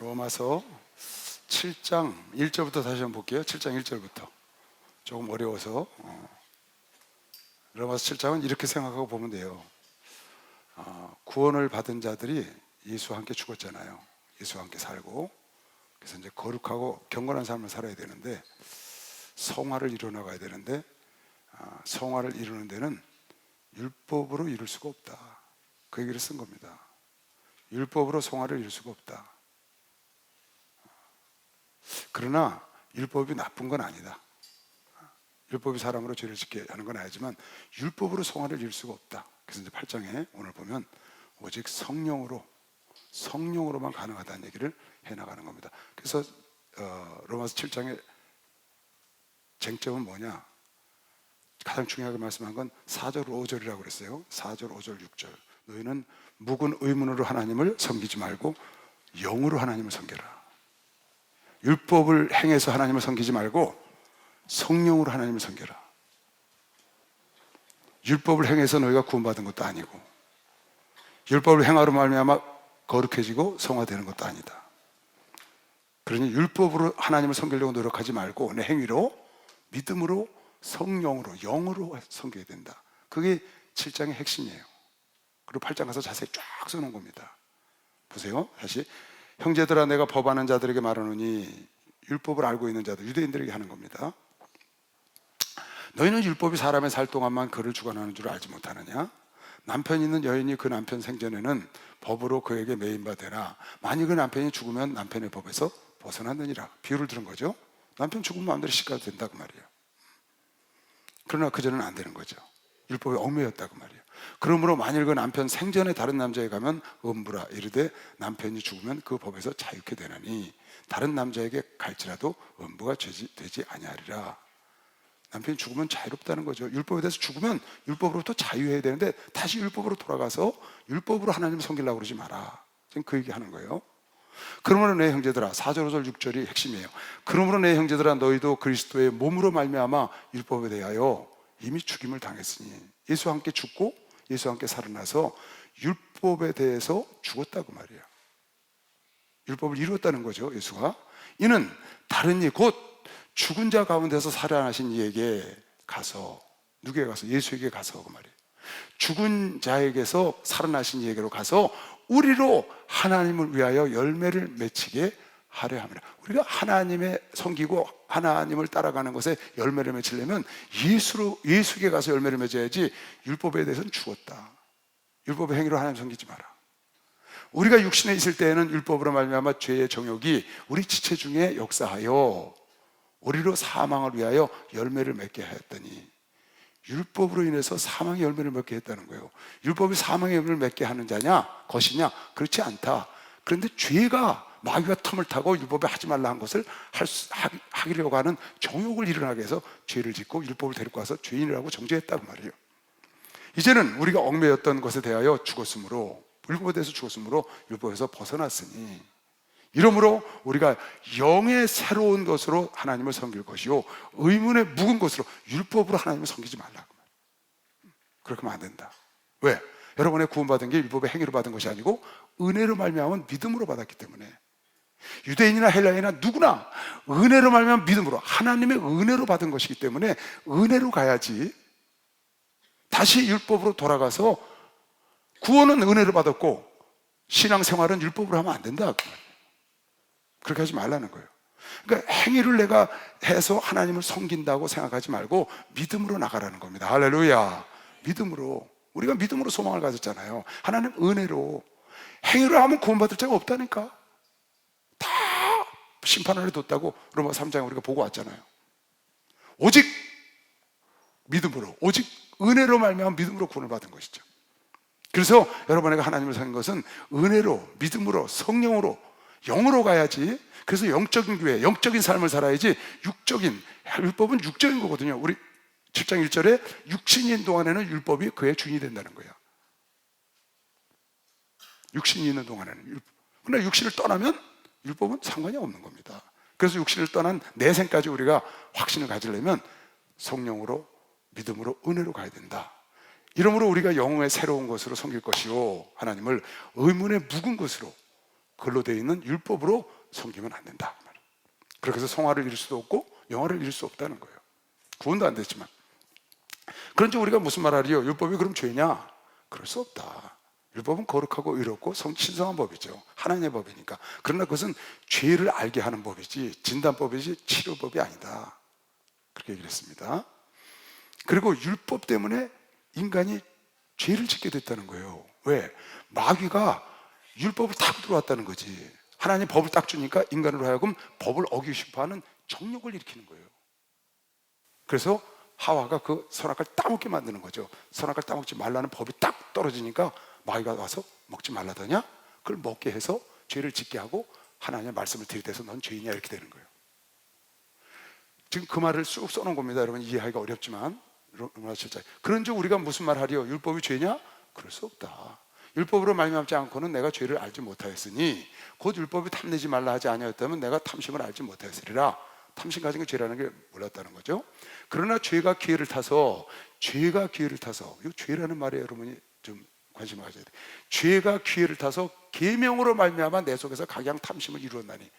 로마서 7장 1절부터 다시 한번 볼게요. 7장 1절부터 조금 어려워서 로마서 7장은 이렇게 생각하고 보면 돼요. 구원을 받은 자들이 예수와 함께 죽었잖아요. 예수와 함께 살고, 그래서 이제 거룩하고 경건한 삶을 살아야 되는데, 성화를 이루어나가야 되는데, 성화를 이루는 데는 율법으로 이룰 수가 없다. 그 얘기를 쓴 겁니다. 율법으로 성화를 이룰 수가 없다. 그러나 율법이 나쁜 건 아니다. 율법이 사람으로 죄를 짓게 하는 건 아니지만 율법으로 성화를 이룰 수가 없다. 그래서 이제 8장에 오늘 보면 오직 성령으로만 가능하다는 얘기를 해나가는 겁니다. 그래서 로마서 7장의 쟁점은 뭐냐? 가장 중요하게 말씀한 건 4절 5절이라고 그랬어요. 4절 5절 6절. 너희는 묵은 의문으로 하나님을 섬기지 말고 영으로 하나님을 섬겨라. 율법을 행해서 하나님을 섬기지 말고 성령으로 하나님을 섬겨라. 율법을 행해서 너희가 구원받은 것도 아니고, 율법을 행하로 말미암아 거룩해지고 성화되는 것도 아니다. 그러니 율법으로 하나님을 섬기려고 노력하지 말고 내 행위로, 믿음으로, 성령으로, 영으로 섬겨야 된다. 그게 7장의 핵심이에요. 그리고 8장 가서 자세히 쫙 써놓은 겁니다. 보세요. 다시. 형제들아, 내가 법하는 자들에게 말하노니, 율법을 알고 있는 자들, 유대인들에게 하는 겁니다. 너희는 율법이 사람의 살 동안만 그를 주관하는 줄 알지 못하느냐? 남편 있는 여인이 그 남편 생전에는 법으로 그에게 매인바 되나, 만일 그 남편이 죽으면 남편의 법에서 벗어났느니라. 비유를 들은 거죠. 남편 죽으면 마음대로 시가도 된다고 말이에요. 그러나 그전에는 안 되는 거죠. 율법에 얽매였다고 말이에요. 그러므로 만일 그 남편 생전에 다른 남자에 가면 음부라 이르되 남편이 죽으면 그 법에서 자유케 되나니 다른 남자에게 갈지라도 음부가 되지 아니하리라. 남편이 죽으면 자유롭다는 거죠. 율법에 대해서 죽으면 율법으로부터 자유해야 되는데 다시 율법으로 돌아가서 율법으로 하나님을 섬기려고 그러지 마라. 지금 그 얘기하는 거예요. 그러므로 내 형제들아, 4절 5절 6절이 핵심이에요. 그러므로 내 형제들아, 너희도 그리스도의 몸으로 말미암아 율법에 대하여 이미 죽임을 당했으니, 예수와 함께 죽고 예수와 함께 살아나서 율법에 대해서 죽었다고 말이에요. 율법을 이루었다는 거죠. 예수가. 이는 다른 이 곧 죽은 자 가운데서 살아나신 이에게 가서, 누구에게 가서? 예수에게 가서 그 말이에요. 죽은 자에게서 살아나신 이에게로 가서 우리로 하나님을 위하여 열매를 맺히게 하려 합니다. 우리가 하나님의 섬기고 하나님을 따라가는 것에 열매를 맺히려면 예수에게 가서 열매를 맺어야지. 율법에 대해서는 죽었다. 율법의 행위로 하나님 섬기지 마라. 우리가 육신에 있을 때에는 율법으로 말미암아 죄의 정욕이 우리 지체 중에 역사하여 우리로 사망을 위하여 열매를 맺게 하였더니, 율법으로 인해서 사망의 열매를 맺게 했다는 거예요. 율법이 사망의 열매를 맺게 하는 자냐? 것이냐? 그렇지 않다. 그런데 죄가 마귀가 틈을 타고 율법에 하지 말라 한 것을 하려고 하는 정욕을 일어나게 해서 죄를 짓고 율법을 데리고 와서 죄인이라고 정죄했다고 말이에요. 이제는 우리가 얽매였던 것에 대하여 죽었으므로, 율법에 대해서 죽었으므로 율법에서 벗어났으니, 이러므로 우리가 영의 새로운 것으로 하나님을 섬길 것이요 의문의 묵은 것으로 율법으로 하나님을 섬기지 말라고. 그렇게 하면 안 된다. 왜? 여러분의 구원받은 게 율법의 행위로 받은 것이 아니고 은혜로 말미암은 믿음으로 받았기 때문에, 유대인이나 헬라인이나 누구나 은혜로 말미암은 믿음으로, 하나님의 은혜로 받은 것이기 때문에 은혜로 가야지. 다시 율법으로 돌아가서, 구원은 은혜로 받았고 신앙생활은 율법으로 하면 안 된다. 그렇게 하지 말라는 거예요. 그러니까 행위를 내가 해서 하나님을 섬긴다고 생각하지 말고 믿음으로 나가라는 겁니다. 할렐루야. 믿음으로. 우리가 믿음으로 소망을 가졌잖아요. 하나님 은혜로. 행위로 하면 구원받을 자가 없다니까. 다 심판 아래 뒀다고 로마 3장에 우리가 보고 왔잖아요. 오직 믿음으로, 오직 은혜로 말미암아 믿음으로 구원을 받은 것이죠. 그래서 여러분에게 하나님을 섬긴 것은 은혜로, 믿음으로, 성령으로, 영으로 가야지. 그래서 영적인 교회, 영적인 삶을 살아야지. 율법은 육적인 거거든요. 우리 7장 1절에 육신이 동안에는 율법이 그의 주인이 된다는 거예요. 육신이 있는 동안에는. 그러나 육신을 떠나면 율법은 상관이 없는 겁니다. 그래서 육신을 떠난 내생까지 우리가 확신을 가지려면 성령으로, 믿음으로, 은혜로 가야 된다. 이러므로 우리가 영의 새로운 것으로 섬길 것이요 하나님을 의문의 묵은 것으로, 그걸로 되어 있는 율법으로 섬기면 안 된다. 그렇게 해서 성화를 이룰 수도 없고 영화를 이룰 수 없다는 거예요. 구원도 안 됐지만. 그런데 우리가 무슨 말 하리요? 율법이 그럼 죄냐? 그럴 수 없다. 율법은 거룩하고 의롭고 신성한 법이죠. 하나님의 법이니까. 그러나 그것은 죄를 알게 하는 법이지 진단법이지 치료법이 아니다. 그렇게 얘기를 했습니다. 그리고 율법 때문에 인간이 죄를 짓게 됐다는 거예요. 왜? 마귀가 율법을 타고 들어왔다는 거지. 하나님 법을 딱 주니까 인간으로 하여금 법을 어기고 싶어하는 정욕을 일으키는 거예요. 그래서 하와가 그 선악을 따먹게 만드는 거죠. 선악을 따먹지 말라는 법이 딱 떨어지니까 마귀가 와서 먹지 말라더냐? 그걸 먹게 해서 죄를 짓게 하고 하나님의 말씀을 들이대서 넌 죄인이야 이렇게 되는 거예요. 지금 그 말을 쑥 써놓은 겁니다. 여러분 이해하기가 어렵지만 그런즉 우리가 무슨 말 하리요? 율법이 죄냐? 그럴 수 없다. 율법으로 말미암지 않고는 내가 죄를 알지 못하였으니 곧 율법이 탐내지 말라 하지 아니하였다면 내가 탐심을 알지 못하였으리라. 탐심 가진 게 죄라는 게 몰랐다는 거죠. 그러나 죄가 기회를 타서 이 죄라는 말에 여러분이 좀 관심을 가져야 돼요. 죄가 기회를 타서 계명으로 말미암아 내 속에서 각양 탐심을 이루었나니.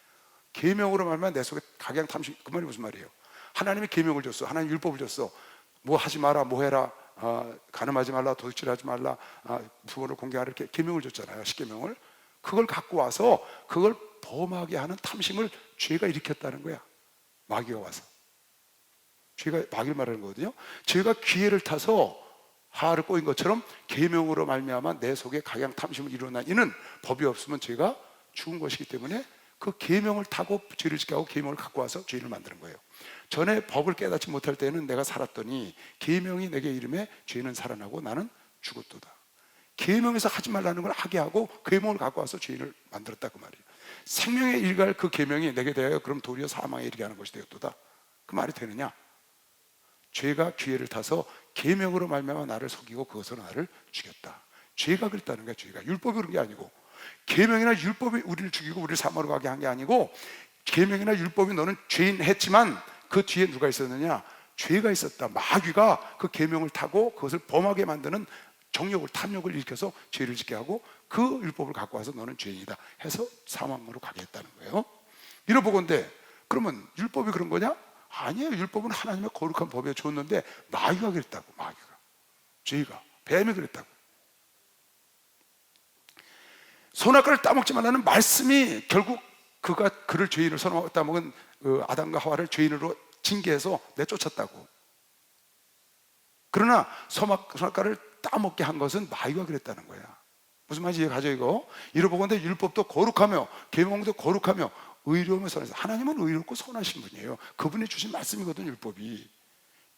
계명으로 말미암아 내 속에 각양 탐심, 그 말이 무슨 말이에요? 하나님이 계명을 줬어. 하나님 율법을 줬어. 뭐 하지 마라, 뭐 해라, 간음하지 말라, 도둑질하지 말라, 부모를 공경하라 이렇게 계명을 줬잖아요. 십계명을. 그걸 갖고 와서 그걸 범하게 하는 탐심을 죄가 일으켰다는 거야. 마귀가 와서. 죄가 마귀를 말하는 거거든요. 죄가 기회를 타서 하를 꼬인 것처럼 계명으로 말미암아 내 속에 각양 탐심을 이루나 이는 법이 없으면 죄가 죽은 것이기 때문에 그 계명을 타고 죄를 짓게 하고 계명을 갖고 와서 죄를 만드는 거예요. 전에 법을 깨닫지 못할 때는 내가 살았더니 계명이 내게 이름에 죄는 살아나고 나는 죽었도다. 계명에서 하지 말라는 걸 하게 하고 계명을 갖고 와서 죄를 만들었다 그 말이에요. 생명에 일갈 그 계명이 내게 대하여 그럼 도리어 사망에 이르게 하는 것이 되었도다. 그 말이 되느냐? 죄가 기회를 타서 계명으로 말미암아 나를 속이고 그것으로 나를 죽였다. 죄가 그랬다는 거야. 죄가 율법이 그런 게 아니고 계명이나 율법이 우리를 죽이고 우리를 사망으로 가게 한 게 아니고 계명이나 율법이 너는 죄인 했지만 그 뒤에 누가 있었느냐? 죄가 있었다. 마귀가 그 계명을 타고 그것을 범하게 만드는 정욕을 탐욕을 일으켜서 죄를 짓게 하고 그 율법을 갖고 와서 너는 죄인이다 해서 사망으로 가게 했다는 거예요. 이러보건대 그러면 율법이 그런 거냐? 아니에요. 율법은 하나님의 거룩한 법에 줬는데 마귀가 그랬다고. 마귀가 죄가 뱀이 그랬다고. 선악과를 따먹지 말라는 말씀이 결국 그가 그를 죄인으로 선악과를 따먹은 아담과 하와를 죄인으로 징계해서 내쫓았다고. 그러나 선악과를 따먹게 한 것은 마귀가 그랬다는 거야. 무슨 말인지 이해가죠 이거? 이러보건대 율법도 거룩하며 계명도 거룩하며 의로우며 선해서 하나님은 의롭고 선하신 분이에요. 그분이 주신 말씀이거든 율법이.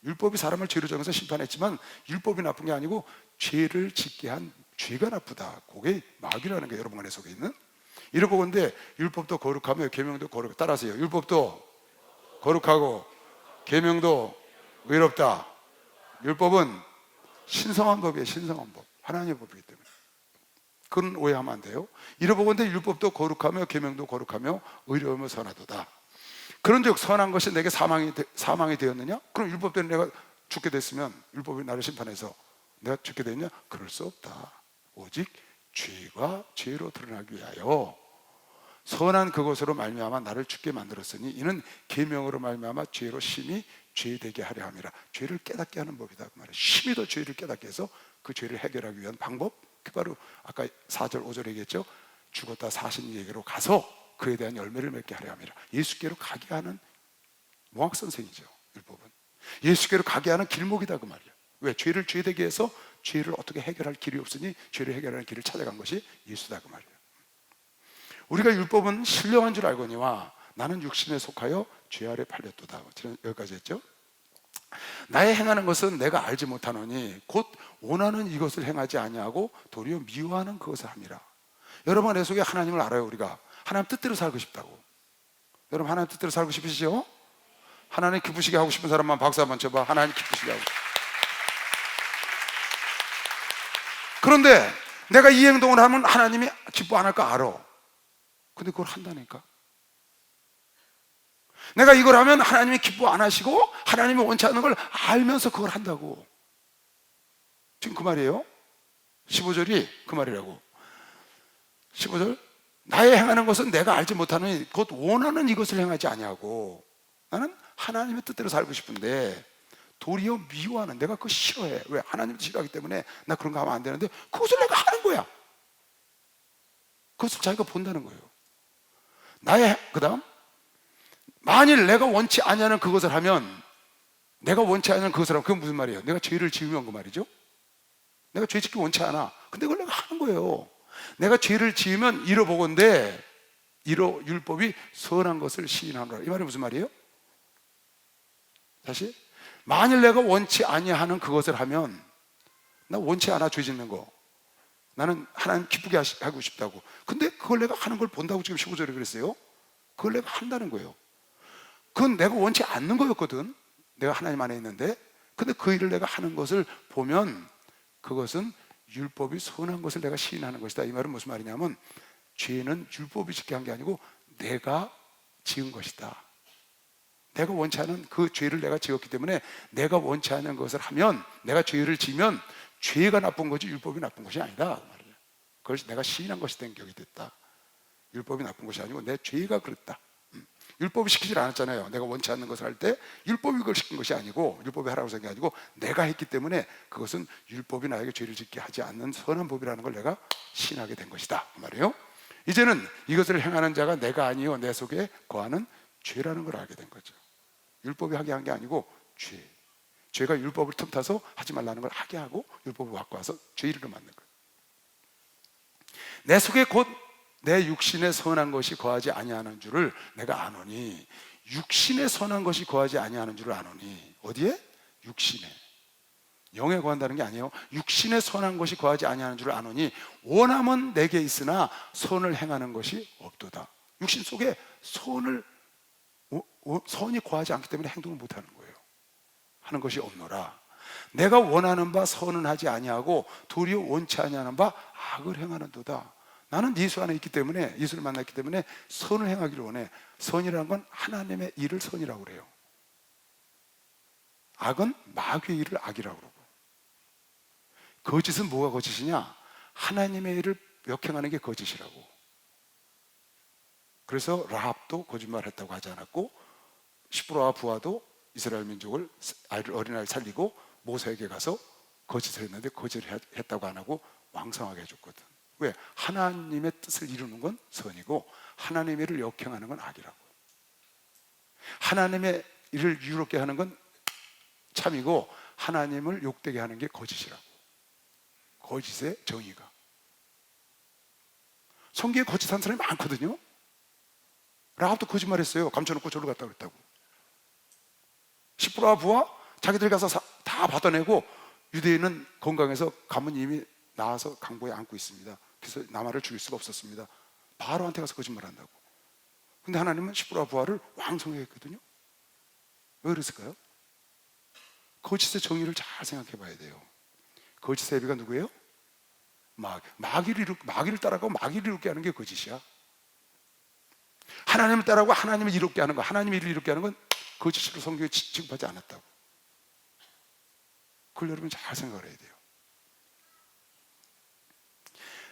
율법이 사람을 죄로 정해서 심판했지만 율법이 나쁜 게 아니고 죄를 짓게 한 죄가 나쁘다. 그게 마귀라는 게 여러분 안에 속에 있는. 이러보건대 율법도 거룩하며 계명도 거룩. 따라하세요. 율법도 거룩하고 계명도 의롭다. 율법은 신성한 법이에요. 신성한 법. 하나님의 법이기 때문에. 그건 오해하면 안 돼요. 이러보건대 율법도 거룩하며 계명도 거룩하며 의로우며 선하도다. 그런즉 선한 것이 내게 사망이 되었느냐? 그럼 율법 때문에 내가 죽게 됐으면 율법이 나를 심판해서 내가 죽게 됐냐? 그럴 수 없다. 오직 죄가 죄로 드러나기 위하여 선한 그것으로 말미암아 나를 죽게 만들었으니 이는 계명으로 말미암아 죄로 심히 죄되게 하려 함이라. 죄를 깨닫게 하는 법이다 그 말이에요. 심히 더 죄를 깨닫게 해서 그 죄를 해결하기 위한 방법, 그 바로 아까 4절 5절 얘기했죠. 죽었다 사신 이에게로 가서 그에 대한 열매를 맺게 하려 함이라. 예수께로 가게 하는 몽학선생이죠. 율법은 예수께로 가게 하는 길목이다 그 말이에요. 왜? 죄를 죄되게 해서 죄를 어떻게 해결할 길이 없으니 죄를 해결하는 길을 찾아간 것이 예수다 그 말이에요. 우리가 율법은 신령한 줄 알거니와 나는 육신에 속하여 죄 아래 팔렸도다. 여기까지 했죠. 나의 행하는 것은 내가 알지 못하노니 곧 원하는 이것을 행하지 아니하고 도리어 미워하는 그것을 함이라. 여러분 내 속에 하나님을 알아요. 우리가 하나님 뜻대로 살고 싶다고. 여러분 하나님 뜻대로 살고 싶으시죠? 하나님 기쁘시게 하고 싶은 사람만 박수 한번 쳐봐. 하나님 기쁘시게 하고. 그런데 내가 이 행동을 하면 하나님이 기뻐 안 할까 알아. 근데 그걸 한다니까. 내가 이걸 하면 하나님이 기뻐 안 하시고 하나님이 원치 않는 걸 알면서 그걸 한다고. 지금 그 말이에요. 15절이 그 말이라고. 15절 나의 행하는 것은 내가 알지 못하는 곧 원하는 이것을 행하지 아니하고, 나는 하나님의 뜻대로 살고 싶은데 도리어 미워하는, 내가 그거 싫어해. 왜? 하나님도 싫어하기 때문에 나 그런 거 하면 안 되는데 그것을 내가 하는 거야. 그것을 자기가 본다는 거예요. 그 다음, 만일 내가 원치 아니하는 그것을 하면, 내가 원치 않는 그것을 하면, 그건 무슨 말이에요? 내가 죄를 지으면 그 말이죠. 내가 죄 짓기 원치 않아. 근데 그걸 내가 하는 거예요. 내가 죄를 지으면 이러보건대, 율법이 선한 것을 시인하노라. 이 말이 무슨 말이에요? 다시, 만일 내가 원치 아니하는 그것을 하면, 나 원치 않아 죄 짓는 거. 나는 하나님 기쁘게 하고 싶다고. 근데 그걸 내가 하는 걸 본다고 지금 15절에 그랬어요. 그걸 내가 한다는 거예요. 그건 내가 원치 않는 거였거든. 내가 하나님 안에 있는데. 근데 그 일을 내가 하는 것을 보면 그것은 율법이 선한 것을 내가 시인하는 것이다. 이 말은 무슨 말이냐면, 죄는 율법이 짓게 한 게 아니고 내가 지은 것이다. 내가 원치 않은 그 죄를 내가 지었기 때문에, 내가 원치 않은 것을 하면, 내가 죄를 지면 죄가 나쁜 거지 율법이 나쁜 것이 아니다. 그걸 내가 시인한 것이 된 격이 됐다. 율법이 나쁜 것이 아니고 내 죄가 그랬다. 율법이 시키질 않았잖아요. 내가 원치 않는 것을 할 때 율법이 그걸 시킨 것이 아니고, 율법이 하라고 생각이 아니고 내가 했기 때문에 그것은 율법이 나에게 죄를 짓게 하지 않는 선한 법이라는 걸 내가 시인하게 된 것이다, 그 말이에요. 이제는 이것을 행하는 자가 내가 아니요 내 속에 거하는 죄라는 걸 알게 된 거죠. 율법이 하게 한 게 아니고 죄가 율법을 틈타서 하지 말라는 걸 하게 하고 율법을 갖고 와서 죄 이르게 만든 거예요. 내 속에 곧 내 육신에 선한 것이 거하지 아니하는 줄을 내가 아노니. 육신에 선한 것이 거하지 아니하는 줄을 아노니. 어디에? 육신에. 영에 거한다는 게 아니에요. 육신에 선한 것이 거하지 아니하는 줄을 아노니 원함은 내게 있으나 선을 행하는 것이 없도다. 육신 속에 선이 거하지 않기 때문에 행동을 못하는 거예요. 하는 것이 없노라. 내가 원하는 바 선은 하지 아니하고 도리어 원치 아니하는 바 악을 행하는도다. 나는 예수 안에 있기 때문에, 예수를 만났기 때문에 선을 행하기를 원해. 선이라는 건 하나님의 일을 선이라고 그래요. 악은 마귀의 일을 악이라고 그러고. 거짓은 뭐가 거짓이냐? 하나님의 일을 역행하는 게 거짓이라고. 그래서 라합도 거짓말했다고 하지 않았고, 시브라와 부하도 이스라엘 민족을, 어린아이를 살리고 모세에게 가서 거짓을 했는데 거짓을 했다고 안 하고 왕성하게 해줬거든. 왜? 하나님의 뜻을 이루는 건 선이고 하나님의 일을 역행하는 건 악이라고. 하나님의 일을 유롭게 하는 건 참이고 하나님을 욕되게 하는 게 거짓이라고. 거짓의 정의가. 성경에 거짓한 사람이 많거든요. 라합도 거짓말했어요. 감춰놓고 저로 갔다 그랬다고. 시브라와 부하 자기들 가서 다 받아내고, 유대인은 건강해서 가문 이미 나와서 강보에 앉고 있습니다. 그래서 나만을 죽일 수가 없었습니다. 바로한테 가서 거짓말한다고. 근데 하나님은 시브라와 부하를 왕성하게 했거든요. 왜 그랬을까요? 거짓의 정의를 잘 생각해 봐야 돼요. 거짓의 애비가 누구예요? 마귀를 따라가고 마귀를 이롭게 하는 게 거짓이야. 하나님을 따라가고 하나님을 이롭게 하는 거, 하나님의 일을 이롭게 하는 건 거짓으로 성경에 취급하지 않았다고. 그걸 여러분 잘 생각을 해야 돼요.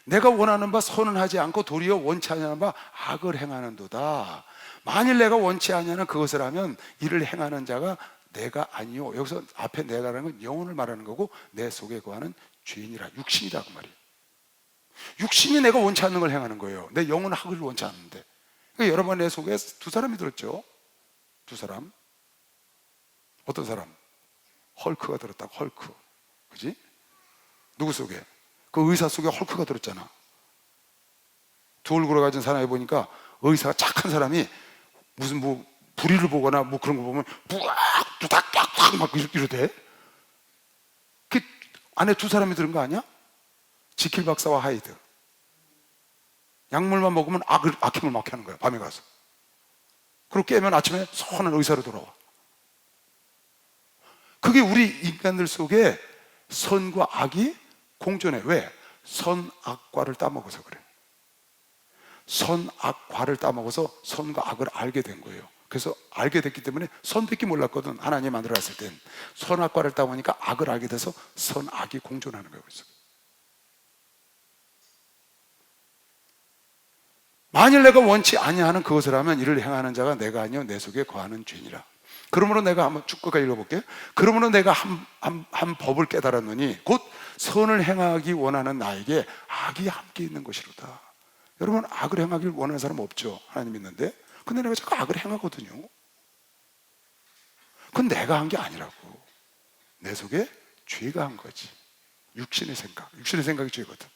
내가 원하는 바 선은 하지 않고 도리어 원치 아니하는 바 악을 행하는도다. 만일 내가 원치 아니하는 그것을 하면 이를 행하는 자가 내가 아니요. 여기서 앞에 내가라는 건 영혼을 말하는 거고, 내 속에 거하는 죄인이라, 육신이라 그 말이에요. 육신이 내가 원치 않는 걸 행하는 거예요. 내 영혼은 하기를 원치 않는데. 그러니까 여러분 내 속에 두 사람이 들었죠. 두 사람. 어떤 사람? 헐크가 들었다고. 헐크. 그지? 누구 속에? 그 의사 속에 헐크가 들었잖아. 두 얼굴을 가진 사람이 보니까 의사가 착한 사람이 무슨 불의를 보거나 그런 거 보면 부악 두닥 꽉꽉 막 이러대. 그 안에 두 사람이 들은 거 아니야? 지킬 박사와 하이드. 약물만 먹으면 악행을 막 하는 거야. 밤에 가서. 그리고 깨면 아침에 선한 의사로 돌아와. 그게 우리 인간들 속에 선과 악이 공존해. 왜? 선악과를 따먹어서 그래. 선악과를 따먹어서 선과 악을 알게 된 거예요. 그래서 알게 됐기 때문에 선밖에 몰랐거든. 하나님 만들어놨을 땐. 선악과를 따먹으니까 악을 알게 돼서 선악이 공존하는 거예요. 그래서. 만일 내가 원치 아니하는 그것을 하면 이를 행하는 자가 내가 아니요 내 속에 거하는 죄니라. 그러므로 내가 한번 쭉 끝까지 읽어볼게요. 그러므로 내가 한 법을 깨달았노니 곧 선을 행하기 원하는 나에게 악이 함께 있는 것이로다. 여러분, 악을 행하길 원하는 사람 없죠? 하나님 믿는데. 근데 내가 자꾸 악을 행하거든요. 그건 내가 한 게 아니라고. 내 속에 죄가 한 거지. 육신의 생각이 죄거든.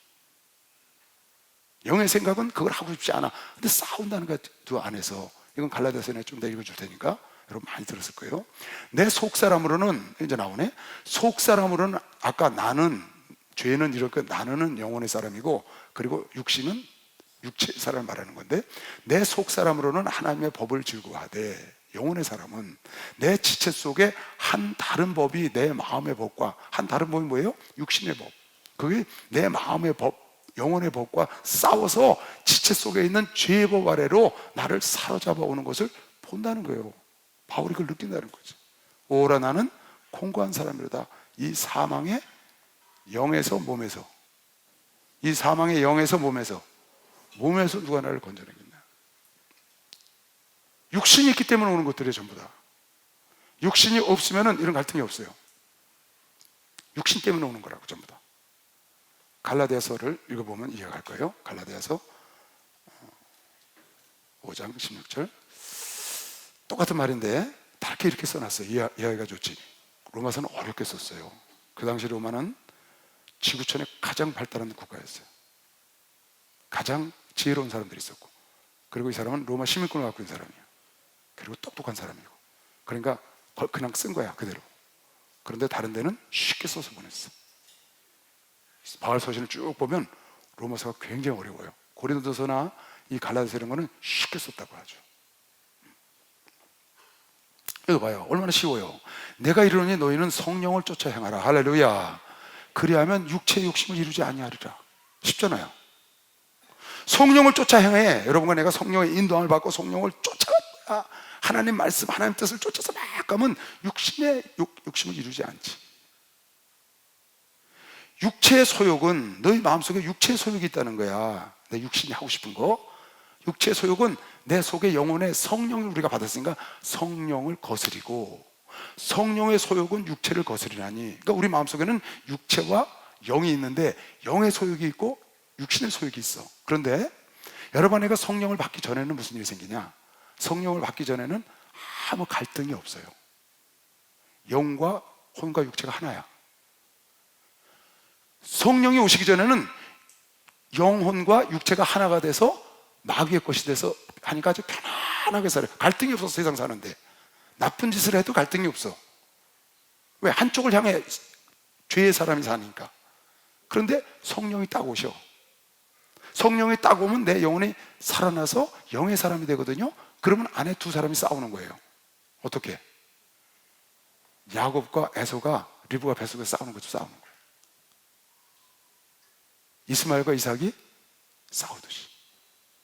영의 생각은 그걸 하고 싶지 않아. 근데 싸운다는 그 안에서, 이건 갈라디아서 좀 더 읽어줄 테니까 여러분 많이 들었을 거예요. 내 속사람으로는, 이제 나오네. 속사람으로는 아까 나는, 죄는 이렇게 나는 영혼의 사람이고, 그리고 육신은 육체의 사람을 말하는 건데, 내 속사람으로는 하나님의 법을 즐거워하되, 영혼의 사람은 내 지체 속에 한 다른 법이 내 마음의 법과, 한 다른 법이 뭐예요? 육신의 법. 그게 내 마음의 법, 영혼의 법과 싸워서 지체 속에 있는 죄의 법 아래로 나를 사로잡아 오는 것을 본다는 거예요. 바울이 그걸 느낀다는 거죠. 오라 나는 공고한 사람이로다. 이 사망의 영에서 몸에서, 이 사망의 영에서 몸에서 누가 나를 건져내겠나. 육신이 있기 때문에 오는 것들이 전부 다. 육신이 없으면 이런 갈등이 없어요. 육신 때문에 오는 거라고 전부 다. 갈라디아서를 읽어보면 이해가 갈 거예요. 갈라디아서 5장 16절. 똑같은 말인데 다르게 이렇게 써놨어요. 이해하기가 좋지. 로마서는 어렵게 썼어요. 그 당시 로마는 지구촌의 가장 발달한 국가였어요. 가장 지혜로운 사람들이 있었고, 그리고 이 사람은 로마 시민권을 갖고 있는 사람이에요. 그리고 똑똑한 사람이고, 그러니까 그냥 쓴 거야 그대로. 그런데 다른 데는 쉽게 써서 보냈어. 바울 서신을 쭉 보면 로마서가 굉장히 어려워요. 고린도서나 이 갈라디아서 이런 거는 쉽게 썼다고 하죠. 이거 봐요. 얼마나 쉬워요. 내가 이르노니 너희는 성령을 쫓아 행하라. 할렐루야. 그리하면 육체의 욕심을 이루지 아니하리라. 쉽잖아요. 성령을 쫓아 행해. 여러분과 내가 성령의 인도함을 받고 성령을 쫓아가 하나님 말씀, 하나님 뜻을 쫓아서 막 가면 육신의 욕심을 이루지 않지. 육체의 소욕은, 너희 마음속에 육체의 소욕이 있다는 거야. 내 육신이 하고 싶은 거. 육체의 소욕은 내 속에 영혼의 성령을 우리가 받았으니까 성령을 거스리고, 성령의 소욕은 육체를 거스리나니. 그러니까 우리 마음속에는 육체와 영이 있는데 영의 소욕이 있고 육신의 소욕이 있어. 그런데 여러분, 내가 성령을 받기 전에는 무슨 일이 생기냐? 성령을 받기 전에는 아무 갈등이 없어요. 영과 혼과 육체가 하나야. 성령이 오시기 전에는 영혼과 육체가 하나가 돼서 마귀의 것이 돼서 하니까 아주 편안하게 살아요. 갈등이 없어서 세상 사는데. 나쁜 짓을 해도 갈등이 없어. 왜? 한쪽을 향해 죄의 사람이 사니까. 그런데 성령이 딱 오셔. 성령이 딱 오면 내 영혼이 살아나서 영의 사람이 되거든요. 그러면 안에 두 사람이 싸우는 거예요. 어떻게? 야곱과 에서가 리브가 뱃속에서 싸우는 것도 싸우는 거예요. 이스마엘과 이삭이 싸우듯이.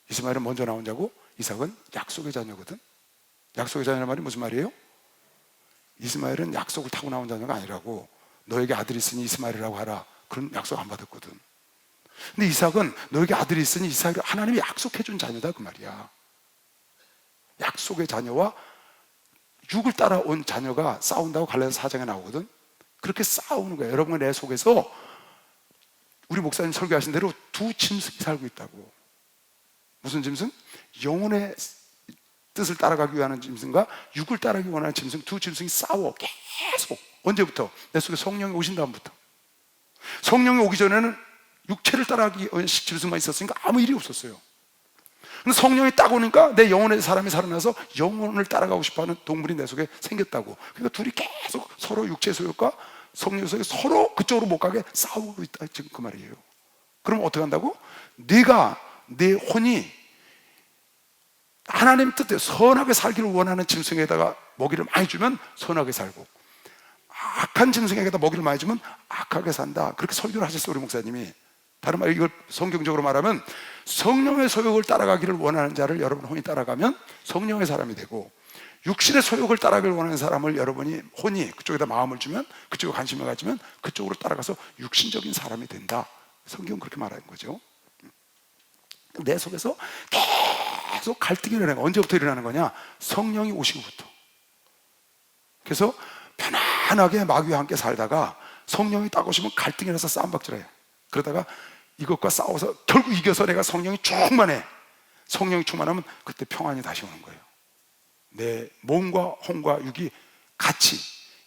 이스마엘은 먼저 나온 자고 이삭은 약속의 자녀거든. 약속의 자녀란 말이 무슨 말이에요? 이스마엘은 약속을 타고 나온 자녀가 아니라고, 너에게 아들이 있으니 이스마엘이라고 하라, 그런 약속 안 받았거든. 근데 이삭은 너에게 아들이 있으니 이삭이 하나님이 약속해 준 자녀다 그 말이야. 약속의 자녀와 육을 따라온 자녀가 싸운다고 갈라디아서 4장에 나오거든. 그렇게 싸우는 거야. 여러분, 내 속에서 우리 목사님 설교하신 대로 두 짐승이 살고 있다고. 무슨 짐승? 영혼의 뜻을 따라가기 위한 짐승과 육을 따라가기 원하는 짐승, 두 짐승이 싸워 계속. 언제부터? 내 속에 성령이 오신 다음부터. 성령이 오기 전에는 육체를 따라가기 위한 짐승만 있었으니까 아무 일이 없었어요. 근데 성령이 딱 오니까 내 영혼의 사람이 살아나서 영혼을 따라가고 싶어하는 동물이 내 속에 생겼다고. 그러니까 둘이 계속 서로 육체의 소욕과 성령의 소욕이 서로 그쪽으로 못 가게 싸우고 있다, 지금 그 말이에요. 그럼 어떻게 한다고? 네가, 내 혼이 하나님 뜻대로 선하게 살기를 원하는 짐승에다가 먹이를 많이 주면 선하게 살고, 악한 짐승에게다 먹이를 많이 주면 악하게 산다. 그렇게 설교를 하셨어요, 우리 목사님이. 다른 말로 이걸 성경적으로 말하면, 성령의 소욕을 따라가기를 원하는 자를 여러분 혼이 따라가면 성령의 사람이 되고, 육신의 소욕을 따라가기를 원하는 사람을 여러분이 혼이 그쪽에다 마음을 주면, 그쪽에 관심을 가지면 그쪽으로 따라가서 육신적인 사람이 된다. 성경은 그렇게 말하는 거죠. 내 속에서 계속 갈등이 일어나는 거야. 언제부터 일어나는 거냐? 성령이 오시고부터. 그래서 편안하게 마귀와 함께 살다가 성령이 딱 오시면 갈등이 나서 싸움박질해요. 그러다가 이것과 싸워서 결국 이겨서 내가 성령이 충만해. 성령이 충만하면 그때 평안이 다시 오는 거예요. 내 몸과 혼과 육이 같이,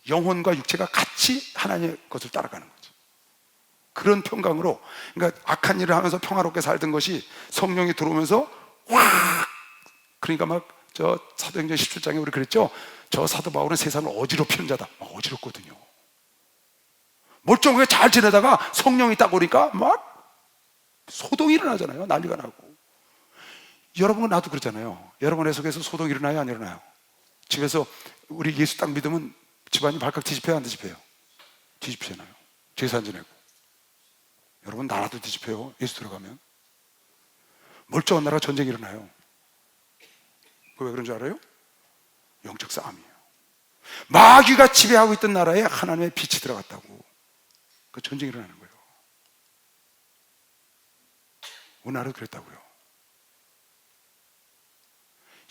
영혼과 육체가 같이 하나님의 것을 따라가는 거죠. 그런 평강으로, 그러니까 악한 일을 하면서 평화롭게 살던 것이 성령이 들어오면서 확, 그러니까 막 저 사도행전 17장에 우리 그랬죠. 저 사도 바울은 세상을 어지럽히는 자다. 막 어지럽거든요. 멀쩡하게 잘 지내다가 성령이 딱 오니까 막 소동이 일어나잖아요. 난리가 나고. 여러분은 나도 그러잖아요. 여러분의 속에서 소동이 일어나요? 안 일어나요? 집에서 우리 예수 딱 믿으면 집안이 발칵 뒤집혀요? 안 뒤집혀요? 뒤집히잖아요. 제사 안 지내고. 여러분 나라도 뒤집혀요. 예수 들어가면. 멀쩡한 나라 전쟁이 일어나요. 왜 그런 줄 알아요? 영적 싸움이에요. 마귀가 지배하고 있던 나라에 하나님의 빛이 들어갔다고. 그 전쟁이 일어나는 거예요. 우리나라도 그랬다고요.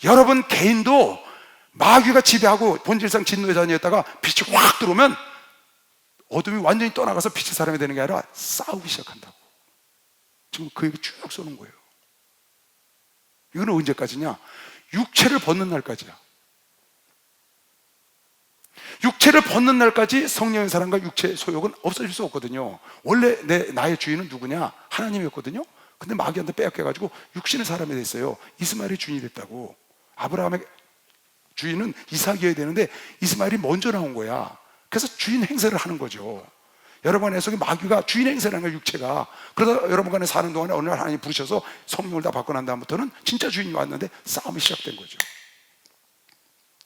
여러분 개인도 마귀가 지배하고 본질상 진노의 자녀였다가 빛이 확 들어오면 어둠이 완전히 떠나가서 빛의 사람이 되는 게 아니라 싸우기 시작한다고. 지금 그 얘기 쭉 쏘는 거예요. 이거는 언제까지냐? 육체를 벗는 날까지야. 육체를 벗는 날까지 성령의 사랑과 육체의 소욕은 없어질 수 없거든요. 원래 나의 주인은 누구냐? 하나님이었거든요. 근데 마귀한테 빼앗겨가지고 육신의 사람이 됐어요. 이스마엘이 주인이 됐다고. 아브라함의 주인은 이삭이어야 되는데 이스마엘이 먼저 나온 거야. 그래서 주인 행세를 하는 거죠. 여러분 안에 속에 마귀가 주인 행세를 하는 거예요. 육체가. 그러다 여러분 간에 사는 동안에 어느 날 하나님이 부르셔서 성령을 다 받고 난 다음부터는 진짜 주인이 왔는데 싸움이 시작된 거죠.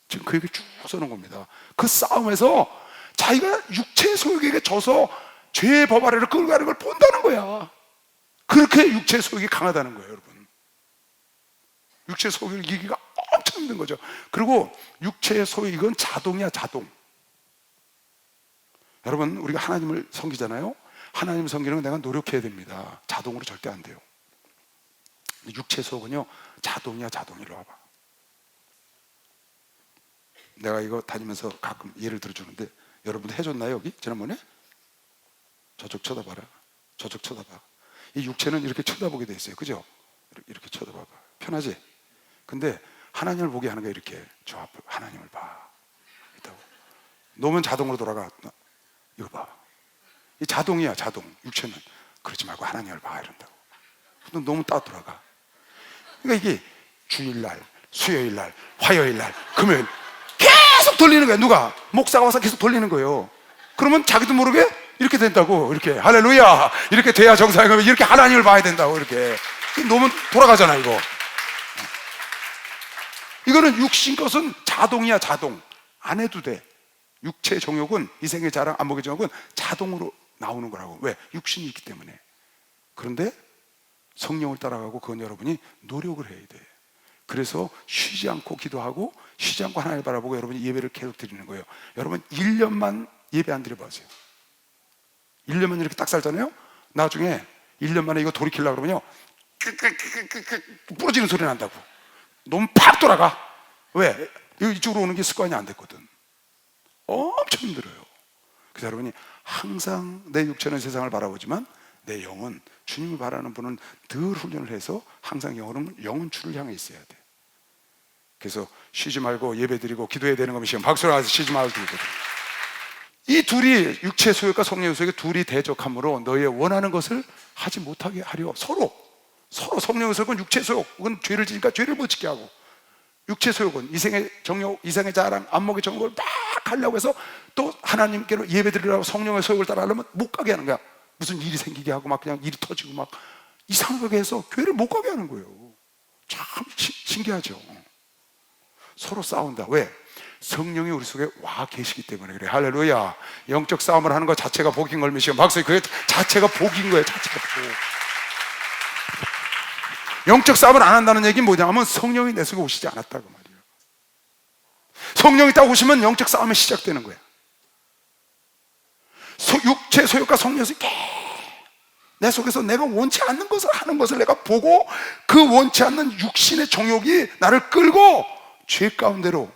지금 그 얘기 쭉 써놓은 겁니다. 그 싸움에서 자기가 육체의 소욕에게 져서 죄의 법 아래를 끌고 가는 걸 본다는 거야. 그렇게 육체의 소욕이 강하다는 거예요, 여러분. 육체의 소욕을 이기기가 엄청 힘든 거죠. 그리고 육체의 소욕은 자동이야, 자동. 여러분, 우리가 하나님을 섬기잖아요. 하나님을 섬기는 건 내가 노력해야 됩니다. 자동으로 절대 안 돼요. 육체의 소욕은요, 자동이야, 자동. 이리 와봐. 내가 이거 다니면서 가끔 예를 들어주는데 여러분도 해줬나요, 여기? 지난번에? 저쪽 쳐다봐라. 저쪽 쳐다봐. 이 육체는 이렇게 쳐다보게 돼 있어요. 그죠? 이렇게 쳐다봐봐. 편하지? 근데 하나님을 보게 하는 거야. 이렇게 저 앞에 하나님을 봐. 있다고. 놓으면 자동으로 돌아가. 이거 봐. 이 자동이야, 자동. 육체는 그러지 말고 하나님을 봐 이런다고. 근데 너무 따 돌아가. 그러니까 이게 주일날, 수요일날, 화요일날, 금요일 계속 돌리는 거야. 누가? 목사가 와서 계속 돌리는 거예요. 그러면 자기도 모르게 이렇게 된다고. 이렇게 할렐루야 이렇게 돼야 정상이 가면 이렇게 하나님을 봐야 된다고. 이렇게 놓으면 돌아가잖아. 이거는 육신 것은 자동이야. 자동. 안 해도 돼. 육체의 정욕은, 이생의 자랑, 안목의 정욕은 자동으로 나오는 거라고. 왜? 육신이 있기 때문에. 그런데 성령을 따라가고 그건 여러분이 노력을 해야 돼. 그래서 쉬지 않고 기도하고 쉬지 않고 하나님을 바라보고 여러분이 예배를 계속 드리는 거예요. 여러분 1년만 예배 안 드려보세요. 1년만 이렇게 딱 살잖아요. 나중에 1년 만에 이거 돌이키려고 그러면요, 부러지는 소리 난다고. 너무 팍 돌아가. 왜? 이쪽으로 오는 게 습관이 안 됐거든. 엄청 힘들어요. 그래서 여러분이 항상 내 육체는 세상을 바라보지만 내 영은, 주님을 바라는 분은 늘 훈련을 해서 항상 영은 주를 향해 있어야 돼. 그래서 쉬지 말고 예배드리고 기도해야 되는 거면 지금 박수를 하면서 쉬지 말고 드리거든. 이 둘이, 육체의 소욕과 성령의 소욕이 둘이 대적함으로 너의 원하는 것을 하지 못하게 하려. 서로 성령의 소욕은 육체의 소욕, 그건 죄를 지니까 죄를 못 지게 하고, 육체의 소욕은 이생의 정욕, 이생의 자랑, 안목의 정욕을 막 하려고 해서 또 하나님께로 예배드리려고 성령의 소욕을 따라하려면 못 가게 하는 거야. 무슨 일이 생기게 하고 막 그냥 일이 터지고 막 이상하게 해서 교회를 못 가게 하는 거예요. 참 신기하죠. 서로 싸운다. 왜? 성령이 우리 속에 와 계시기 때문에 그래. 할렐루야. 영적 싸움을 하는 것 자체가 복인 걸 믿으시면 박수. 그게 자체가 복인 거예요. 자체가 복. 영적 싸움을 안 한다는 얘기는 뭐냐면 성령이 내 속에 오시지 않았다고 말이에요. 성령이 딱 오시면 영적 싸움이 시작되는 거예요. 육체 소욕과 성령이 내 속에서 내가 원치 않는 것을 하는 것을 내가 보고 그 원치 않는 육신의 정욕이 나를 끌고 죄 가운데로,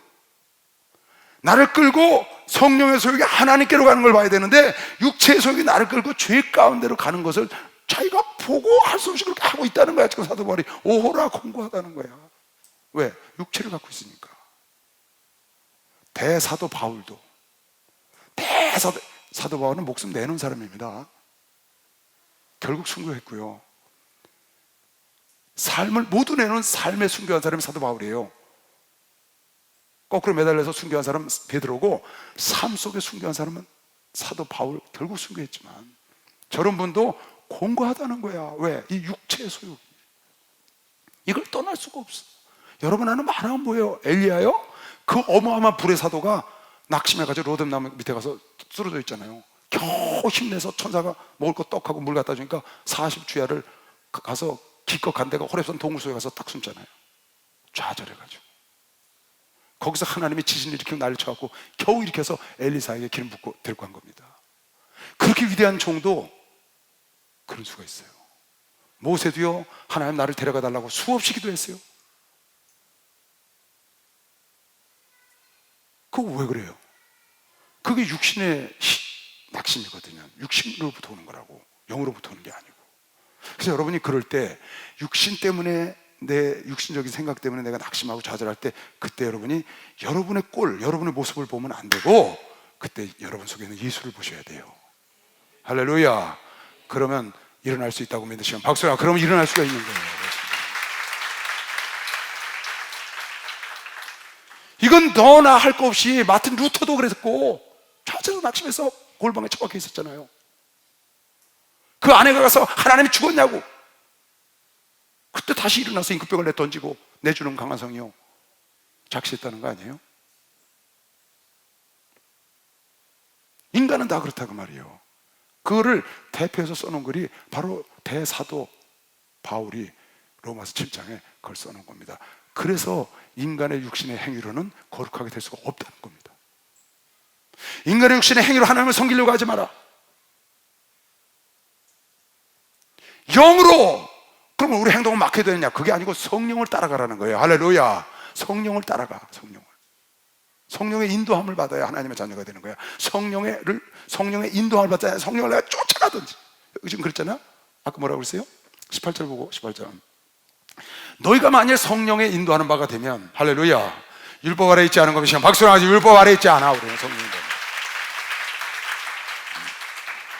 나를 끌고 성령의 소욕이 하나님께로 가는 걸 봐야 되는데 육체의 소욕이 나를 끌고 죄 가운데로 가는 것을 자기가 보고 할 수 없이 그렇게 하고 있다는 거야. 지금 사도 바울이 오호라 공고하다는 거야. 왜? 육체를 갖고 있으니까. 대사도 바울도, 사도 바울은 목숨 내놓은 사람입니다. 결국 순교했고요. 삶을 모두 내놓은 삶에 순교한 사람이 사도 바울이에요. 거꾸로 매달려서 순교한 사람은 베드로고, 삶 속에 순교한 사람은 사도 바울. 결국 순교했지만 저런 분도 공고하다는 거야. 왜? 이 육체의 소욕, 이걸 떠날 수가 없어. 여러분 아는 만화가 뭐예요? 엘리야요? 그 어마어마한 불의 사도가 낙심해가지고 로뎀나무 밑에 가서 쓰러져 있잖아요. 겨우 힘내서 천사가 먹을 거 떡하고 물 갖다 주니까 40주야를 가서 기껏 간 데가 호렙산 동굴 속에 가서 딱 숨잖아요. 좌절해가지고 거기서 하나님이 지진을 일으키고 난리를 쳐갖고 겨우 일으켜서 엘리사에게 기름 붓고 데리고 간 겁니다. 그렇게 위대한 종도 그럴 수가 있어요. 모세도요, 하나님 나를 데려가 달라고 수없이 기도했어요. 그거 왜 그래요? 그게 육신의 낙심이거든요. 육신으로부터 오는 거라고, 영으로부터 오는 게 아니고. 그래서 여러분이 그럴 때 육신 때문에, 내 육신적인 생각 때문에 내가 낙심하고 좌절할 때, 그때 여러분이 여러분의 꼴, 여러분의 모습을 보면 안 되고 그때 여러분 속에 있는 예수를 보셔야 돼요. 할렐루야. 그러면 일어날 수 있다고 믿으시면 박수야. 그러면 일어날 수가 있는 거예요. 이건 너나 할 거 없이 마틴 루터도 그랬고, 좌절로 낙심해서 골방에 처박혀 있었잖아요. 그 아내가 가서 하나님이 죽었냐고, 그때 다시 일어나서 임금병을 내던지고 내주는 강한 성이요, 작시했다는 거 아니에요? 인간은 다 그렇다고 말이에요. 그거를 대표해서 써놓은 글이 바로 대사도 바울이 로마서 7장에 그걸 써놓은 겁니다. 그래서 인간의 육신의 행위로는 거룩하게 될 수가 없다는 겁니다. 인간의 육신의 행위로 하나님을 섬기려고 하지 마라. 영으로. 그러면 우리 행동은 막혀야 되느냐? 그게 아니고 성령을 따라가라는 거예요. 할렐루야. 성령을 따라가. 성령의 인도함을 받아야 하나님의 자녀가 되는 거야. 성령의 인도함을 받아야 성령을 내가 쫓아가든지. 지금 그랬잖아. 아까 뭐라고 그랬어요? 18절 보고, 18절. 너희가 만일 성령의 인도하는 바가 되면, 할렐루야, 율법 아래 있지 않은 것이 박수를 하지. 율법 아래 있지 않아. 우리는 성령인 겁니다.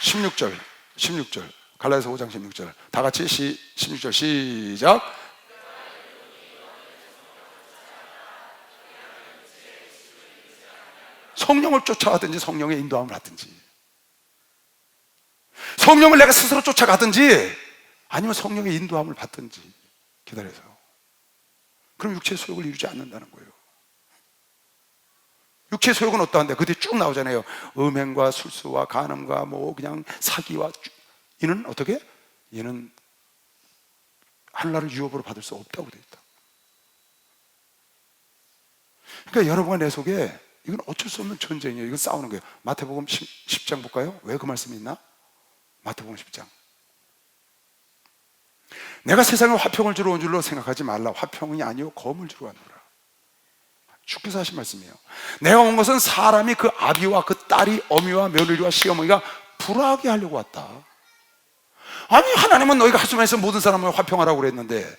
16절 갈라디아서 5장 16절 다 같이 16절 시작. 성령을 쫓아가든지 성령의 인도함을 하든지, 성령을 내가 스스로 쫓아가든지 아니면 성령의 인도함을 받든지 기다려서. 그럼 육체의 소욕을 이루지 않는다는 거예요. 육체의 소욕은 어떠한데? 그 뒤에 쭉 나오잖아요. 음행과 술수와 간음과 뭐 그냥 사기와, 이는 어떻게? 이는 하늘나라를 유업으로 받을 수 없다고 되어 있다. 그러니까 여러분과 내 속에 이건 어쩔 수 없는 전쟁이에요. 이건 싸우는 거예요. 마태복음 10장 볼까요? 왜 그 말씀이 있나? 마태복음 10장. 내가 세상에 화평을 주러 온 줄로 생각하지 말라. 화평이 아니요 검을 주러 왔노라. 주께서 하신 말씀이에요. 내가 온 것은 사람이 그 아비와 그 딸이, 어미와 며느리와 시어머니가 불화하게 하려고 왔다. 아니, 하나님은 너희가 하수만에서 모든 사람을 화평하라고 그랬는데,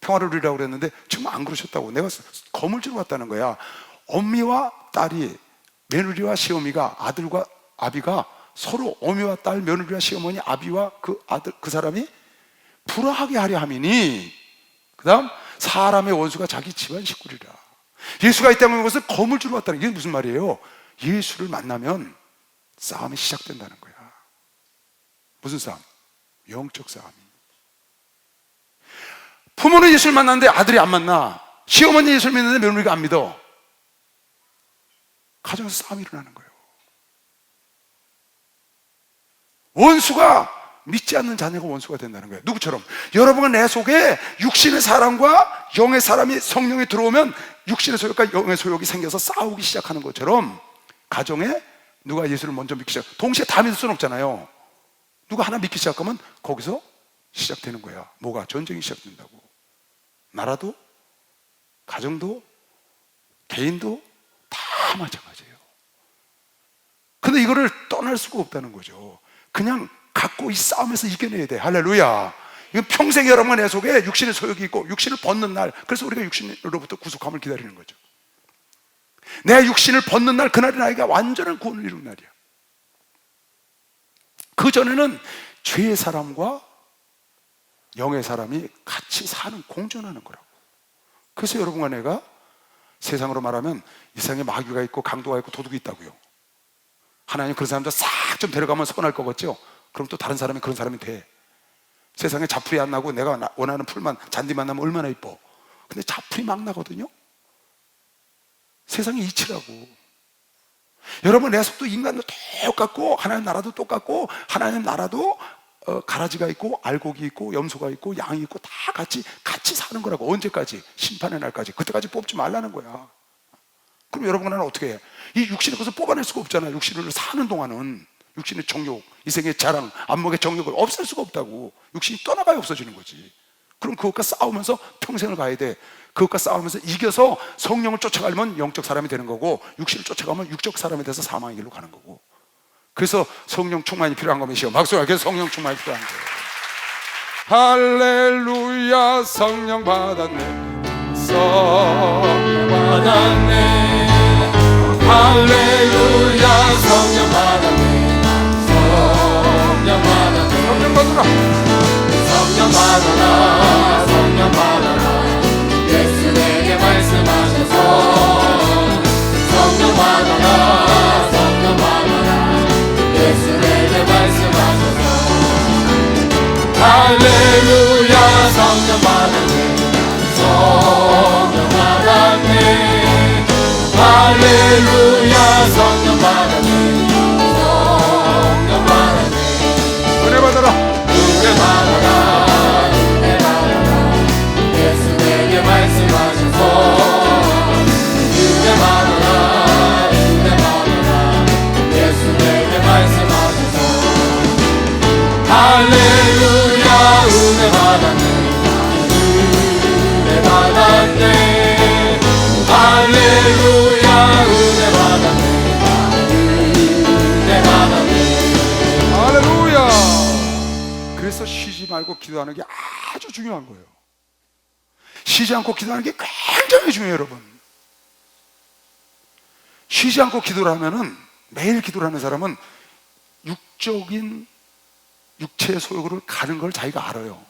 평화를 누리라고 그랬는데 지금 안 그러셨다고. 내가 검을 주러 왔다는 거야. 어미와 딸이, 며느리와 시어머니가, 아들과 아비가 서로, 어미와 딸, 며느리와 시어머니, 아비와 그 아들, 그 사람이 불화하게 하려 함이니, 그 다음 사람의 원수가 자기 집안 식구리라. 예수가 이 땅에 온 것은 검을 주러 왔다는 게 무슨 말이에요? 예수를 만나면 싸움이 시작된다는 거야. 무슨 싸움? 영적 싸움이. 부모는 예수를 만났는데 아들이 안 만나, 시어머니 예수를 믿는데 며느리가 안 믿어. 가정에서 싸움이 일어나는 거예요. 원수가, 믿지 않는 자녀가 원수가 된다는 거예요. 누구처럼? 여러분은 내 속에 육신의 사람과 영의 사람이 성령에 들어오면 육신의 소욕과 영의 소욕이 생겨서 싸우기 시작하는 것처럼, 가정에 누가 예수를 먼저 믿기 시작, 동시에 다 믿을 수는 없잖아요. 누가 하나 믿기 시작하면 거기서 시작되는 거야. 뭐가? 전쟁이 시작된다고. 나라도, 가정도, 개인도 다 마찬가지예요. 근데 이거를 떠날 수가 없다는 거죠. 그냥 갖고 이 싸움에서 이겨내야 돼. 할렐루야. 이건 평생 여러분의 내 속에 육신의 소욕이 있고 육신을 벗는 날, 그래서 우리가 육신으로부터 구속함을 기다리는 거죠. 내 육신을 벗는 날, 그날이 나에게 완전한 구원을 이루는 날이야. 그 전에는 죄의 사람과 영의 사람이 같이 사는, 공존하는 거라고. 그래서 여러분과 내가 세상으로 말하면 이 세상에 마귀가 있고 강도가 있고 도둑이 있다고요. 하나님 그런 사람들 싹 좀 데려가면 선할 것 같죠? 그럼 또 다른 사람이 그런 사람이 돼. 세상에 자풀이 안 나고 내가 원하는 풀만, 잔디만 나면 얼마나 이뻐. 근데 자풀이 막 나거든요. 세상이 이치라고. 여러분, 내 속도 인간도 똑같고 하나님 나라도 똑같고, 하나님 나라도 가라지가 있고 알곡이 있고 염소가 있고 양이 있고 다 같이 사는 거라고. 언제까지? 심판의 날까지. 그때까지 뽑지 말라는 거야. 그럼 여러분은 어떻게 해? 이 육신의 것을 뽑아낼 수가 없잖아요. 육신을 사는 동안은 육신의 정욕, 이 생의 자랑, 안목의 정욕을 없앨 수가 없다고. 육신이 떠나가야 없어지는 거지. 그럼 그것과 싸우면서 평생을 가야 돼. 그것과 싸우면서 이겨서 성령을 쫓아가려면 영적 사람이 되는 거고, 육신을 쫓아가면 육적 사람이 돼서 사망의 길로 가는 거고. 그래서 성령 충만이 필요한 것이요. 박수가. 그래서 성령 충만이 필요한 거예요. 할렐루야. 성령 받았네. 성령 받았네. 할렐루야. 성령 받았네. 성령 받았네. 성령 받으라. 성령 받아라. 성령 받아라. 예수 내게 말씀하셔서 성령 받아라. 성령 받아라. 예수 내게 말씀하셔서 할렐루야. 성령 받았네. 성령 받았네. 할렐루야. 성령 받았네. 성령 받았네. 은혜 받아라. 은혜 받아라. 은혜 받아라. 예수 내게 말씀하셔서 은혜 받아라. 은혜 받아라. 예수 내게 말씀하셔서 할렐루야. 은혜 받았네. 은혜 받았네. 할렐루야. 은혜 받았네. 은혜 받았네. 할렐루야. 그래서 쉬지 말고 기도하는 게 아주 중요한 거예요. 쉬지 않고 기도하는 게 굉장히 중요해요, 여러분. 쉬지 않고 기도를 하면은, 매일 기도를 하는 사람은 육적인 육체의 소욕을 가는 걸 자기가 알아요.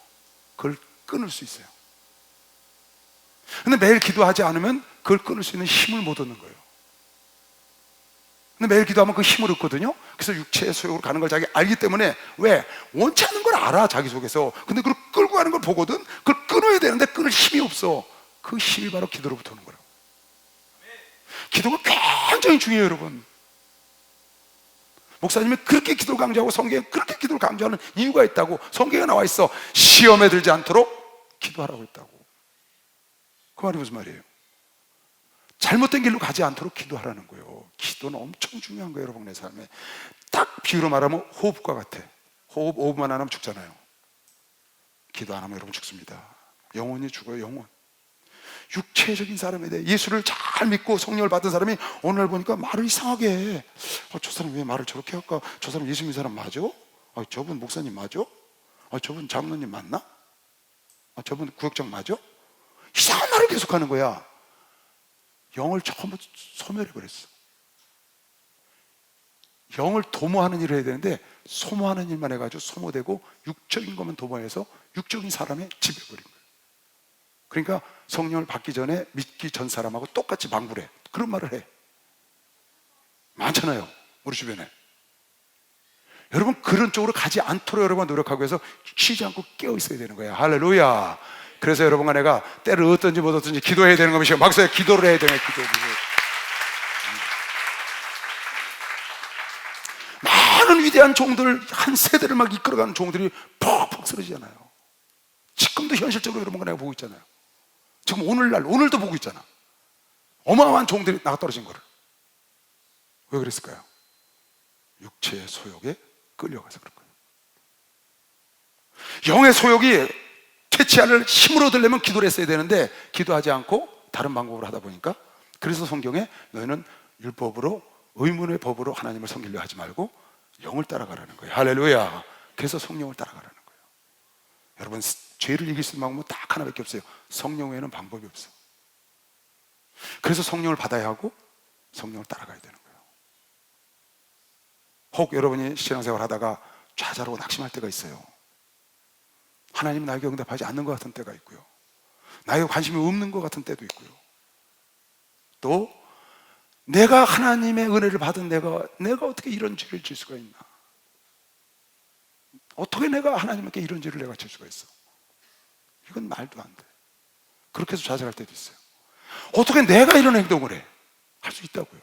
그걸 끊을 수 있어요. 근데 매일 기도하지 않으면 그걸 끊을 수 있는 힘을 못 얻는 거예요. 근데 매일 기도하면 그 힘을 얻거든요. 그래서 육체의 소욕으로 가는 걸 자기가 알기 때문에, 왜? 원치 않는 걸 알아, 자기 속에서. 근데 그걸 끌고 가는 걸 보거든. 그걸 끊어야 되는데 끊을 힘이 없어. 그 힘이 바로 기도로부터 오는 거라고. 기도가 굉장히 중요해요, 여러분. 목사님이 그렇게 기도를 강조하고 성경에 그렇게 기도를 강조하는 이유가 있다고. 성경에 나와 있어. 시험에 들지 않도록 기도하라고 했다고. 그 말이 무슨 말이에요? 잘못된 길로 가지 않도록 기도하라는 거예요. 기도는 엄청 중요한 거예요, 여러분. 내 삶에 딱 비유로 말하면 호흡과 같아. 호흡 5분만 안 하면 죽잖아요. 기도 안 하면 여러분 죽습니다. 영혼이 죽어요, 영혼. 육체적인 사람에 대해 예수를 잘 믿고 성령을 받은 사람이 오늘 보니까 말을 이상하게 해. 저 사람 왜 말을 저렇게 할까? 저 사람 예수 믿는 사람 맞아? 저분 목사님 맞아? 저분 장로님 맞나? 저분 구역장 맞아? 이상한 말을 계속하는 거야. 영을 처음부터 소멸해버렸어. 영을 도모하는 일을 해야 되는데 소모하는 일만 해가지고 소모되고 육적인 것만 도모해서 육적인 사람에 지배해버린 거예요. 그러니까 성령을 받기 전에 믿기 전 사람하고 똑같이 방불해. 그런 말을 해. 많잖아요, 우리 주변에. 여러분, 그런 쪽으로 가지 않도록 여러분 노력하고 해서 쉬지 않고 깨어 있어야 되는 거예요. 할렐루야. 그래서 여러분과 내가 때를 얻든지 못 얻든지 기도해야 되는 것이요. 막사에 기도를 해야 되는 기도. 많은 위대한 종들, 한 세대를 막 이끌어가는 종들이 퍽퍽 쓰러지잖아요. 지금도 현실적으로 여러분과 내가 보고 있잖아요. 지금 오늘도 보고 있잖아. 어마어마한 종들이 나가 떨어진 거를. 왜 그랬을까요? 육체의 소욕에 끌려가서 그런 거예요. 영의 소욕이 퇴치하를 힘으로 얻으려면 기도를 했어야 되는데 기도하지 않고 다른 방법으로 하다 보니까, 그래서 성경에 너희는 율법으로, 의문의 법으로 하나님을 섬기려 하지 말고 영을 따라가라는 거예요. 할렐루야. 그래서 성령을 따라가라는 거예요. 여러분, 죄를 이길 수 있는 방법은 딱 하나밖에 없어요. 성령 외에는 방법이 없어. 그래서 성령을 받아야 하고 성령을 따라가야 되는 거예요. 혹 여러분이 신앙생활 하다가 좌절하고 낙심할 때가 있어요. 하나님은 나에게 응답하지 않는 것 같은 때가 있고요, 나에게 관심이 없는 것 같은 때도 있고요, 또 내가 하나님의 은혜를 받은 내가 어떻게 이런 죄를 질 수가 있나, 어떻게 내가 하나님께 이런 죄를 내가 질 수가 있어, 이건 말도 안 돼. 그렇게 해서 좌절할 때도 있어요. 어떻게 내가 이런 행동을 해? 할 수 있다고요.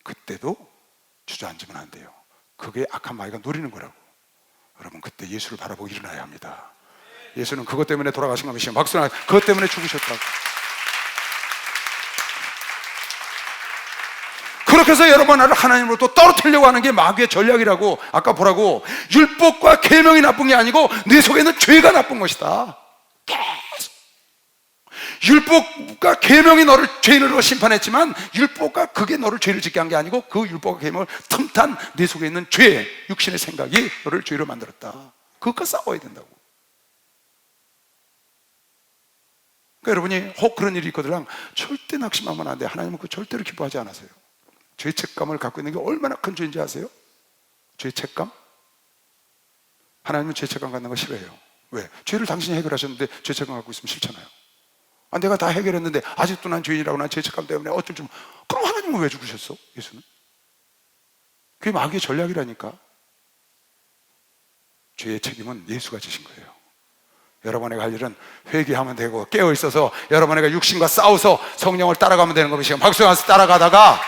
그때도 주저앉으면 안 돼요. 그게 악한 마귀가 노리는 거라고. 여러분, 그때 예수를 바라보고 일어나야 합니다. 예수는 그것 때문에 돌아가신 것이요, 박수나 그것 때문에 죽으셨다고. 그렇게 해서 여러분을 하나님으로부터 떨어뜨리려고 하는 게 마귀의 전략이라고. 아까 보라고, 율법과 계명이 나쁜 게 아니고 네 속에 있는 죄가 나쁜 것이다. 계속 율법과 계명이 너를 죄인으로 심판했지만, 율법과 그게 너를 죄를 짓게 한 게 아니고 그 율법과 계명을 틈탄 네 속에 있는 죄, 육신의 생각이 너를 죄로 만들었다. 그것과 싸워야 된다고. 그러니까 여러분이 혹 그런 일이 있거든, 절대 낙심하면 안 돼. 하나님은 그 절대로 기뻐하지 않으세요. 죄책감을 갖고 있는 게 얼마나 큰 죄인지 아세요? 죄책감? 하나님은 죄책감 갖는 거 싫어해요. 왜? 죄를 당신이 해결하셨는데 죄책감 갖고 있으면 싫잖아요. 내가 다 해결했는데 아직도 난 죄인이라고, 난 죄책감 때문에 어쩔 줄. 그럼 하나님은 왜 죽으셨어? 예수는? 그게 마귀의 전략이라니까. 죄의 책임은 예수가 지신 거예요. 여러분에게 할 일은 회개하면 되고 깨어있어서 여러분에게 육신과 싸워서 성령을 따라가면 되는 겁니다. 박수하면서 따라가다가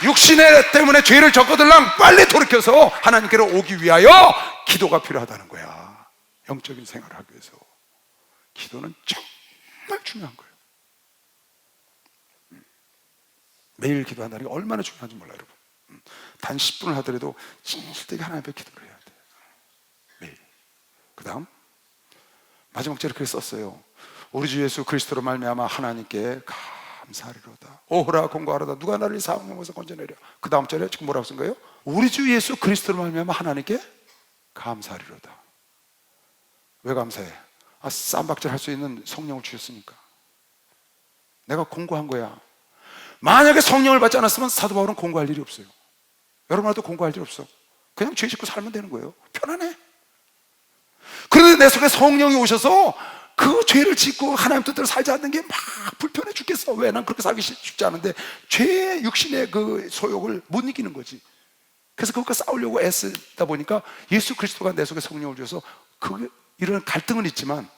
육신 때문에 죄를 졌거들랑 빨리 돌이켜서 하나님께로 오기 위하여 기도가 필요하다는 거야. 영적인 생활을 하기 위해서 기도는 정말 중요한 거예요. 매일 기도한다는 게 얼마나 중요한지 몰라요, 여러분. 단 10분을 하더라도 진실되게 하나님 앞에 기도를 해야 돼요. 매일. 그 다음 마지막 절에 그렇게 썼어요. 우리 주 예수 그리스도로 말미암아 하나님께 감사하리로다. 오호라 공고하로다. 누가 나를 사망의 몸에서 건져내려. 그 다음 절에 지금 뭐라고 쓴 거예요? 우리 주 예수 그리스도로 말미암아 하나님께 감사하리로다. 왜 감사해? 쌈박질 할 수 있는 성령을 주셨으니까. 내가 공고한 거야. 만약에 성령을 받지 않았으면 사도 바울은 공고할 일이 없어요. 여러분한테 공고할 일 없어. 그냥 죄 짓고 살면 되는 거예요. 편안해. 그런데 내 속에 성령이 오셔서 그 죄를 짓고 하나님 뜻대로 살지 않는 게 막 불편해 죽겠어. 왜? 난 그렇게 살기 쉽지 않은데 죄의 육신의 그 소욕을 못 이기는 거지. 그래서 그것과 싸우려고 애쓰다 보니까 예수 그리스도가 내 속에 성령을 주셔서 이런 갈등은 있지만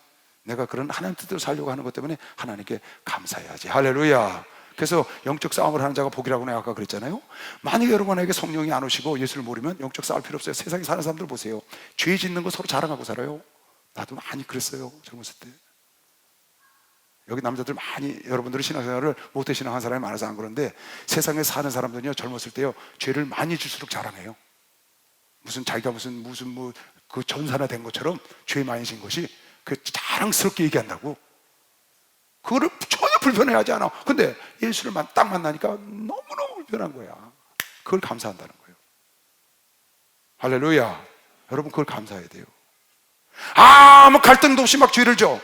내가 그런 하나님 뜻대로 살려고 하는 것 때문에 하나님께 감사해야지. 할렐루야. 그래서 영적 싸움을 하는 자가 복이라고 내가 아까 그랬잖아요. 만약에 여러분에게 성령이 안 오시고 예수를 모르면 영적 싸울 필요 없어요. 세상에 사는 사람들 보세요. 죄 짓는 거 서로 자랑하고 살아요. 나도 많이 그랬어요, 젊었을 때. 여기 남자들 많이, 여러분들은 신앙생활을 못해 신앙한 사람이 많아서 안 그런데 세상에 사는 사람들은요, 젊었을 때요, 죄를 많이 질수록 자랑해요. 자기가 그 전사나 된 것처럼 죄 많이 진 것이 그 자랑스럽게 얘기한다고. 그거를 전혀 불편해하지 않아. 근데 예수를 딱 만나니까 너무너무 불편한 거야. 그걸 감사한다는 거예요. 할렐루야. 여러분, 그걸 감사해야 돼요. 아무 갈등도 없이 막 죄를 져.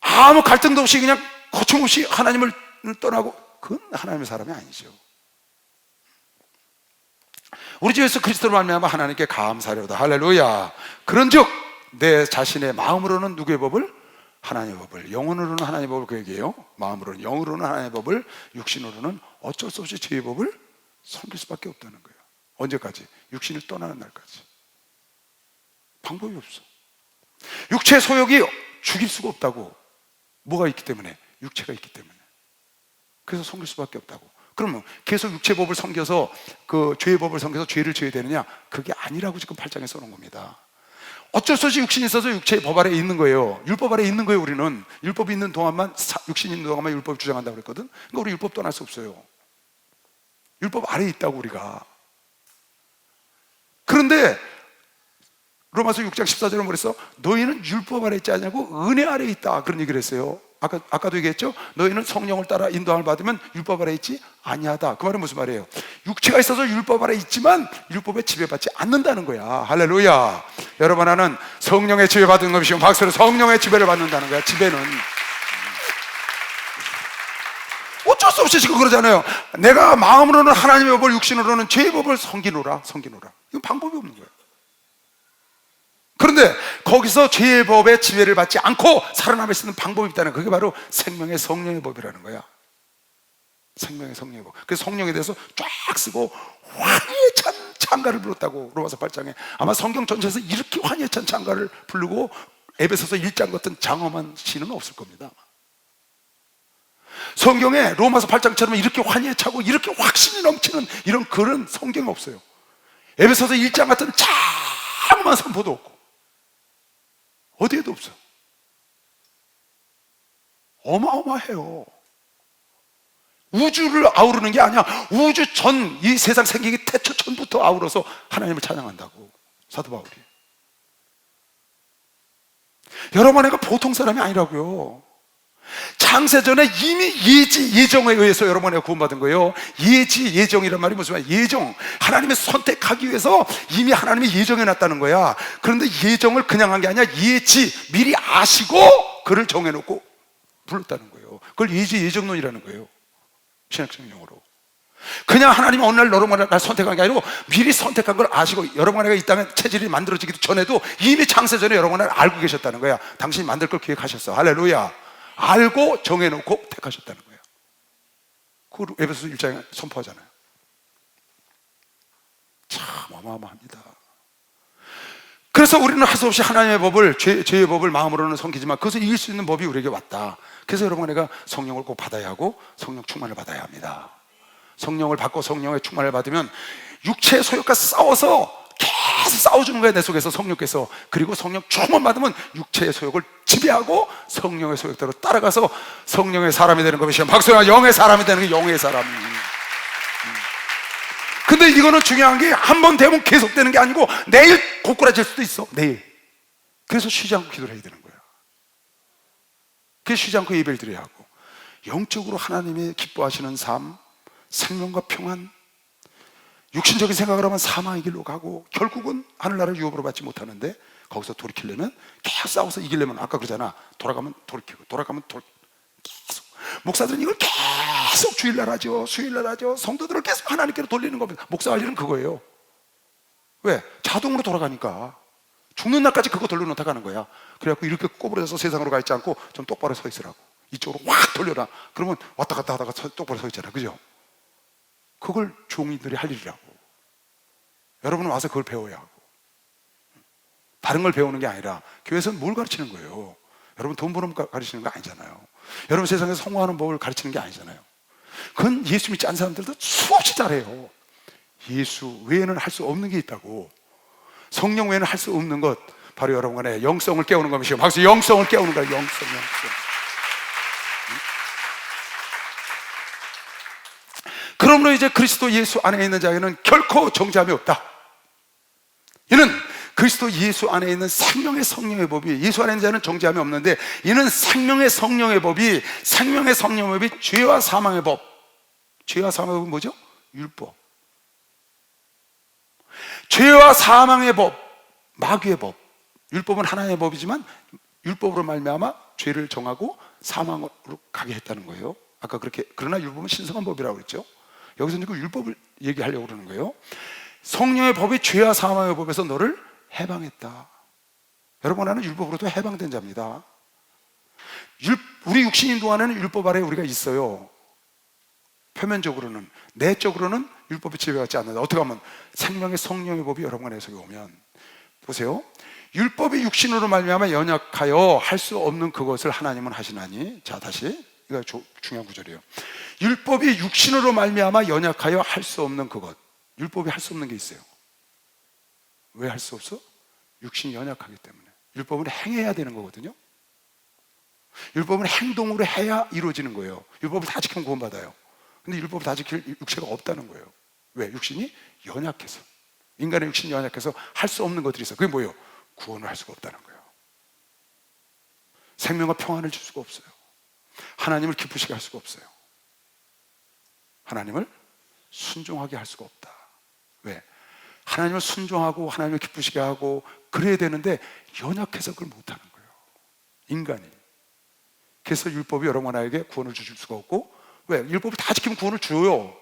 아무 갈등도 없이 그냥 거침없이 하나님을 떠나고, 그건 하나님의 사람이 아니죠. 우리 주 예수 그리스도로 말미암아 하나님께 감사하려다. 할렐루야. 그런즉 내 자신의 마음으로는 누구의 법을? 하나님의 법을. 영혼으로는 하나님의 법을, 그 얘기예요. 마음으로는, 영으로는 하나님의 법을, 육신으로는 어쩔 수 없이 죄의 법을 섬길 수밖에 없다는 거예요. 언제까지? 육신을 떠나는 날까지. 방법이 없어. 육체의 소욕이 죽일 수가 없다고. 뭐가 있기 때문에? 육체가 있기 때문에. 그래서 섬길 수밖에 없다고. 그러면 계속 육체 법을 섬겨서 그 죄의 법을 섬겨서 죄를 지어야 되느냐? 그게 아니라고 지금 8장에 써놓은 겁니다. 어쩔 수 없이 육신이 있어서 육체의 법 아래에 있는 거예요. 율법 아래에 있는 거예요. 우리는 율법이 있는 동안만, 육신이 있는 동안만 율법을 주장한다고 그랬거든. 그러니까 우리 율법 떠날 수 없어요. 율법 아래에 있다고 우리가. 그런데 로마서 6장 14절에 뭐랬어? 너희는 율법 아래 있지 않냐고 은혜 아래 있다, 그런 얘기를 했어요. 아까도 얘기했죠? 너희는 성령을 따라 인도함을 받으면 율법 아래 있지 아니하다. 그 말은 무슨 말이에요? 육체가 있어서 율법 아래 있지만 율법에 지배받지 않는다는 거야. 할렐루야. 여러분, 하나는 성령의 지배받은 것이고 박수로 성령의 지배를 받는다는 거야. 지배는 어쩔 수 없이 지금 그러잖아요. 내가 마음으로는 하나님의 법을, 육신으로는 죄의 법을 섬기노라. 이건 방법이 없는 거예요. 그런데 거기서 죄의 법의 지배를 받지 않고 살아남을 수 있는 방법이 있다는, 그게 바로 생명의 성령의 법이라는 거야. 생명의 성령의 법. 그래서 성령에 대해서 쫙 쓰고 환희찬 찬가를 불렀다고 로마서 8장에. 아마 성경 전체에서 이렇게 환희찬 찬가를 부르고 에베소서 1장 같은 장엄한 시는 없을 겁니다. 성경에 로마서 8장처럼 이렇게 환희차고 이렇게 확신이 넘치는 이런 글은 성경에 없어요. 에베소서 1장 같은 장엄한 선포도 없고 어디에도 없어. 어마어마해요. 우주를 아우르는 게 아니야. 우주 전, 이 세상 생기기 태초 전부터 아우러서 하나님을 찬양한다고, 사도 바울이. 여러분, 내가 보통 사람이 아니라고요. 창세전에 이미 예정에 의해서 여러분이 구원받은 거예요. 예정이란 말이 무슨 말이야? 예정, 하나님의 선택하기 위해서 이미 하나님이 예정해 놨다는 거야. 그런데 예정을 그냥 한 게 아니라 미리 아시고 그를 정해놓고 불렀다는 거예요. 그걸 예정론이라는 거예요, 신학적 용어로. 그냥 하나님이 어느 날 여러분을 선택한 게 아니고 미리 선택한 걸 아시고, 여러분에게 이 땅에 체질이 만들어지기도 전에도 이미 창세전에 여러분을 알고 계셨다는 거야. 당신이 만들 걸 기획하셨어. 할렐루야. 알고 정해놓고 택하셨다는 거예요. 그걸 에베소서 1장에 선포하잖아요. 참 어마어마합니다. 그래서 우리는 할 수 없이 하나님의 법을, 죄의 법을 마음으로는 섬기지만 그것을 이길 수 있는 법이 우리에게 왔다. 그래서 여러분, 내가 성령을 꼭 받아야 하고 성령 충만을 받아야 합니다. 성령을 받고 성령의 충만을 받으면 육체의 소욕과 싸워서 계속 싸워주는 거야, 내 속에서 성령께서. 그리고 성령 충만 받으면 육체의 소욕을 지배하고 성령의 소욕대로 따라가서 성령의 사람이 되는 것이, 박수야, 영의 사람이 되는 게 영의 사람이. 근데 이거는 중요한 게 한 번 되면 계속 되는 게 아니고 내일 고꾸라질 수도 있어, 내일. 그래서 쉬지 않고 기도를 해야 되는 거야. 그래서 쉬지 않고 예배를 드려야 하고, 영적으로 하나님이 기뻐하시는 삶, 생명과 평안, 육신적인 생각을 하면 사망의 길로 가고 결국은 하늘나라를 유업으로 받지 못하는데, 거기서 돌이키려면 계속 싸워서 이기려면, 아까 그러잖아, 돌아가면 돌이키고 계속. 목사들은 이걸 계속 주일날 하죠, 수요일날 하죠. 성도들을 계속 하나님께로 돌리는 겁니다. 목사 할 일은 그거예요. 왜? 자동으로 돌아가니까. 죽는 날까지 그거 돌려놓다 가는 거야. 그래갖고 이렇게 꼬부려져서 세상으로 가 있지 않고 좀 똑바로 서 있으라고. 이쪽으로 확 돌려라. 그러면 왔다 갔다 하다가 똑바로 서 있잖아, 그죠? 그걸 종이들이 할 일이라고. 여러분은 와서 그걸 배워야 하고, 다른 걸 배우는 게 아니라 교회에서는 뭘 가르치는 거예요? 여러분 돈 버는 거 가르치는 거 아니잖아요. 여러분 세상에서 성공하는 법을 가르치는 게 아니잖아요. 그건 예수 믿지 않는 사람들도 수없이 잘해요. 예수 외에는 할 수 없는 게 있다고. 성령 외에는 할 수 없는 것, 바로 여러분 간에 영성을 깨우는 것이요. 박수, 영성을 깨우는 거예요. 영성. 그러므로 이제 그리스도 예수 안에 있는 자에는 결코 정죄함이 없다. 이는 그리스도 예수 안에 있는 생명의 성령의 법이, 예수 안에 있는 자는 정죄함이 없는데, 이는 생명의 성령의 법이, 생명의 성령의 법이 죄와 사망의 법. 죄와 사망의 법은 뭐죠? 율법. 죄와 사망의 법, 마귀의 법. 율법은 하나님의 법이지만 율법으로 말미암아 죄를 정하고 사망으로 가게 했다는 거예요. 아까 그렇게. 그러나 율법은 신성한 법이라고 그랬죠. 여기서 지금 율법을 얘기하려고 그러는 거예요. 성령의 법이 죄와 사망의 법에서 너를 해방했다. 여러분, 나는 율법으로도 해방된 자입니다. 우리 육신인 동안에는 율법 아래 우리가 있어요. 표면적으로는. 내적으로는 율법이 지배받지 않는다. 어떻게 하면? 생명의 성령의 법이 여러분 안에 속에 오면. 보세요, 율법이 육신으로 말미암아 연약하여 할 수 없는 그것을 하나님은 하시나니. 자, 다시, 이거 중요한 구절이에요. 율법이 육신으로 말미암아 연약하여 할 수 없는 그것. 율법이 할 수 없는 게 있어요. 왜 할 수 없어? 육신이 연약하기 때문에. 율법은 행해야 되는 거거든요. 율법은 행동으로 해야 이루어지는 거예요. 율법을 다 지키면 구원받아요. 근데 율법을 다 지킬 육체가 없다는 거예요. 왜? 육신이 연약해서. 인간의 육신이 연약해서 할 수 없는 것들이 있어요. 그게 뭐예요? 구원을 할 수가 없다는 거예요. 생명과 평안을 줄 수가 없어요. 하나님을 기쁘시게 할 수가 없어요. 하나님을 순종하게 할 수가 없다. 왜? 하나님을 순종하고 하나님을 기쁘시게 하고 그래야 되는데 연약해서 그걸 못하는 거예요, 인간이. 그래서 율법이 여러분 하나에게 구원을 줄 수가 없고, 왜? 율법을 다 지키면 구원을 줘요.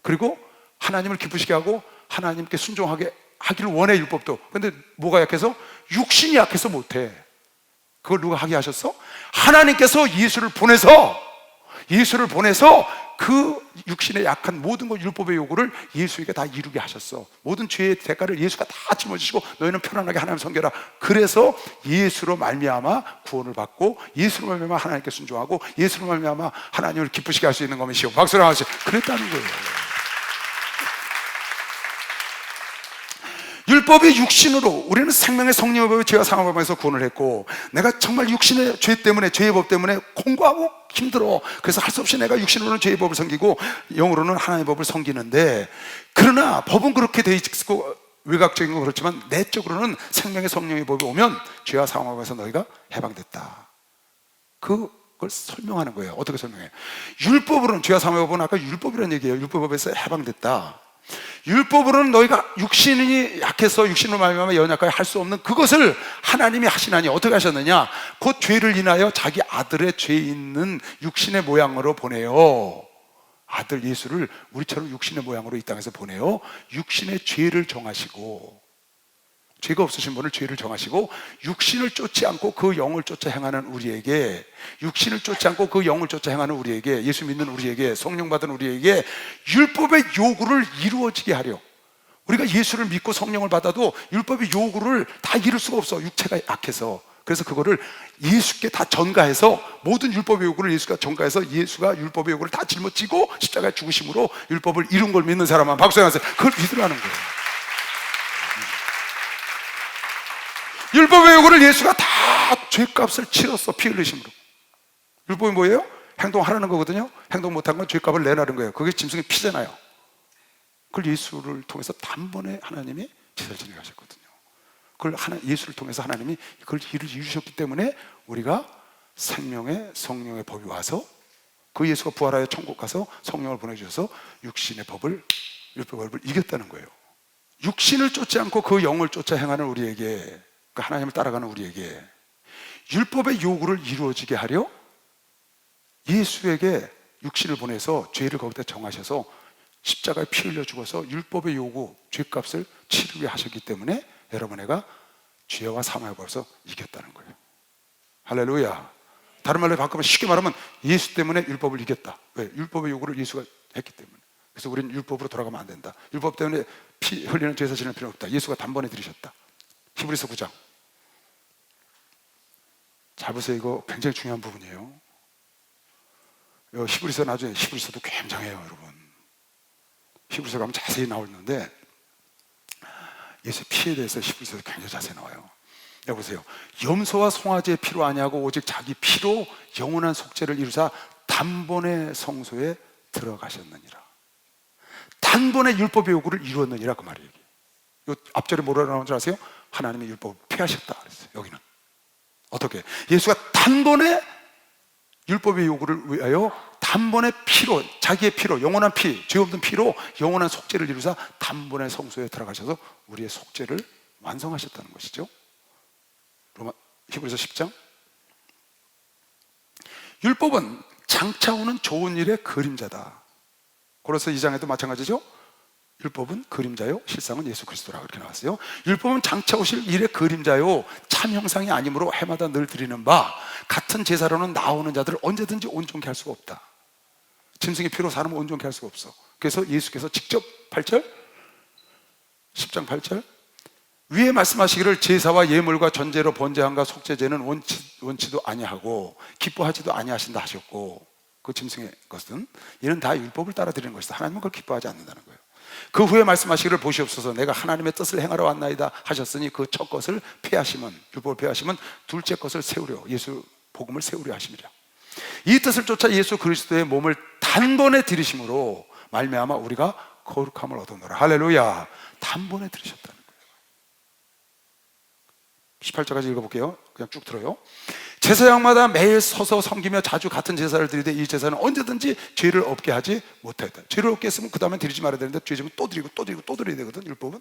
그리고 하나님을 기쁘시게 하고 하나님께 순종하게 하기를 원해, 율법도. 근데 뭐가 약해서? 육신이 약해서 못해. 그걸 누가 하게 하셨어? 하나님께서 예수를 보내서 그 육신의 약한 모든 것, 율법의 요구를 예수에게 다 이루게 하셨어. 모든 죄의 대가를 예수가 다 짊어지시고 너희는 편안하게 하나님 섬겨라. 그래서 예수로 말미암아 구원을 받고, 예수로 말미암아 하나님께 순종하고, 예수로 말미암아 하나님을 기쁘시게 할 수 있는 것이요. 박수를 하시. 그랬다는 거예요. 율법이 육신으로, 우리는 생명의 성령의 법에 죄와 사망의 법에서 구원을 했고, 내가 정말 육신의 죄 때문에, 죄의 법 때문에 공부하고 힘들어. 그래서 할 수 없이 내가 육신으로는 죄의 법을 섬기고 영으로는 하나님의 법을 섬기는데, 그러나 법은 그렇게 돼 있고 외곽적인 건 그렇지만 내적으로는 생명의 성령의 법이 오면 죄와 사망의 법에서 너희가 해방됐다. 그걸 설명하는 거예요. 어떻게 설명해요? 율법으로는, 죄와 사망의 법은 아까 율법이라는 얘기예요. 율법에서 해방됐다. 율법으로는 너희가 육신이 약해서 육신으로 말미암아 연약하게 할 수 없는 그것을 하나님이 하시나니 어떻게 하셨느냐? 곧 죄를 인하여 자기 아들의 죄 있는 육신의 모양으로 보내요. 아들 예수를 우리처럼 육신의 모양으로 이 땅에서 보내요. 육신의 죄를 정하시고, 죄가 없으신 분을 죄를 정하시고, 육신을 쫓지 않고 그 영을 쫓아 행하는 우리에게, 육신을 쫓지 않고 그 영을 쫓아 행하는 우리에게, 예수 믿는 우리에게, 성령 받은 우리에게 율법의 요구를 이루어지게 하려. 우리가 예수를 믿고 성령을 받아도 율법의 요구를 다 이룰 수가 없어, 육체가 약해서. 그래서 그거를 예수께 다 전가해서, 모든 율법의 요구를 예수가 전가해서 예수가 율법의 요구를 다 짊어지고 십자가에 죽으심으로 율법을 이룬 걸 믿는 사람만 박수 하세요. 그걸 믿으라는 거예요. 율법의 요구를 예수가 다 죄값을 치렀어, 피 흘리심으로. 율법이 뭐예요? 행동하라는 거거든요. 행동 못한 건 죄값을 내라는 거예요. 그게 짐승의 피잖아요. 그걸 예수를 통해서 단번에 하나님이 제사를 하셨거든요. 그걸 예수를 통해서 하나님이 그걸 이루셨기 때문에 우리가 생명의 성령의 법이 와서, 그 예수가 부활하여 천국 가서 성령을 보내주셔서 육신의 법을, 율법의 법을 이겼다는 거예요. 육신을 쫓지 않고 그 영을 쫓아 행하는 우리에게, 하나님을 따라가는 우리에게 율법의 요구를 이루어지게 하려 예수에게 육신을 보내서 죄를 거기다 정하셔서 십자가에 피 흘려 죽어서 율법의 요구, 죄값을 치르게 하셨기 때문에 여러분애가 죄와 사망의 법에서 이겼다는 거예요. 할렐루야. 다른 말로 바꾸면, 쉽게 말하면 예수 때문에 율법을 이겼다. 왜? 율법의 요구를 예수가 했기 때문에. 그래서 우리는 율법으로 돌아가면 안 된다. 율법 때문에 피 흘리는 죄 사실은 필요 없다. 예수가 단번에 들으셨다. 히브리서 9장. 잘 보세요. 이거 굉장히 중요한 부분이에요. 히브리서, 나중에 히브리서도 굉장해요, 여러분. 히브리서 가면 자세히 나오는데, 예수의 피에 대해서 히브리서도 굉장히 자세히 나와요. 여보세요. 염소와 송아지의 피로 아니하고 오직 자기 피로 영원한 속죄를 이루사 단번에 성소에 들어가셨느니라. 단번에 율법의 요구를 이루었느니라, 그 말이에요. 이 앞절에 뭐라 나오는 줄 아세요? 하나님의 율법을 폐하셨다 그랬어요. 여기는 어떻게? 예수가 단번에 율법의 요구를 위하여 단번에 피로, 자기의 피로, 영원한 피, 죄 없는 피로 영원한 속죄를 이루사 단번에 성소에 들어가셔서 우리의 속죄를 완성하셨다는 것이죠. 히브리서 10장. 율법은 장차 오는 좋은 일의 그림자다. 고로서 2장에도 마찬가지죠. 율법은 그림자요, 실상은 예수 그리스도라고 이렇게 나왔어요. 율법은 장차 오실 일의 그림자요, 참 형상이 아니므로 해마다 늘 드리는 바 같은 제사로는 나오는 자들을 언제든지 온전케 할 수가 없다. 짐승의 피로 사람을 온전케 할 수가 없어. 그래서 예수께서 직접 8절, 10장 8절, 위에 말씀하시기를 제사와 예물과 전제로 번제함과 속죄제는 원치도 아니하고 기뻐하지도 아니하신다 하셨고, 그 짐승의 것은 이는 다 율법을 따라 드리는 것이다. 하나님은 그걸 기뻐하지 않는다는 거예요. 그 후에 말씀하시기를 보시옵소서 내가 하나님의 뜻을 행하러 왔나이다 하셨으니 그 첫 것을 폐하시면, 율법을 폐하시면 둘째 것을 세우려, 예수 복음을 세우려 하심이라. 이 뜻을 쫓아 예수 그리스도의 몸을 단번에 들이심으로 말미암아 우리가 거룩함을 얻어노라. 할렐루야. 단번에 들으셨다는 거예요. 18절까지 읽어볼게요. 그냥 쭉 들어요. 제사장마다 매일 서서 섬기며 자주 같은 제사를 드리되 이 제사는 언제든지 죄를 없게 하지 못하였다. 죄를 없게 했으면 그 다음에 드리지 말아야 되는데 죄 지면 또 드리고 또 드리고 또 드려야 되거든, 율법은.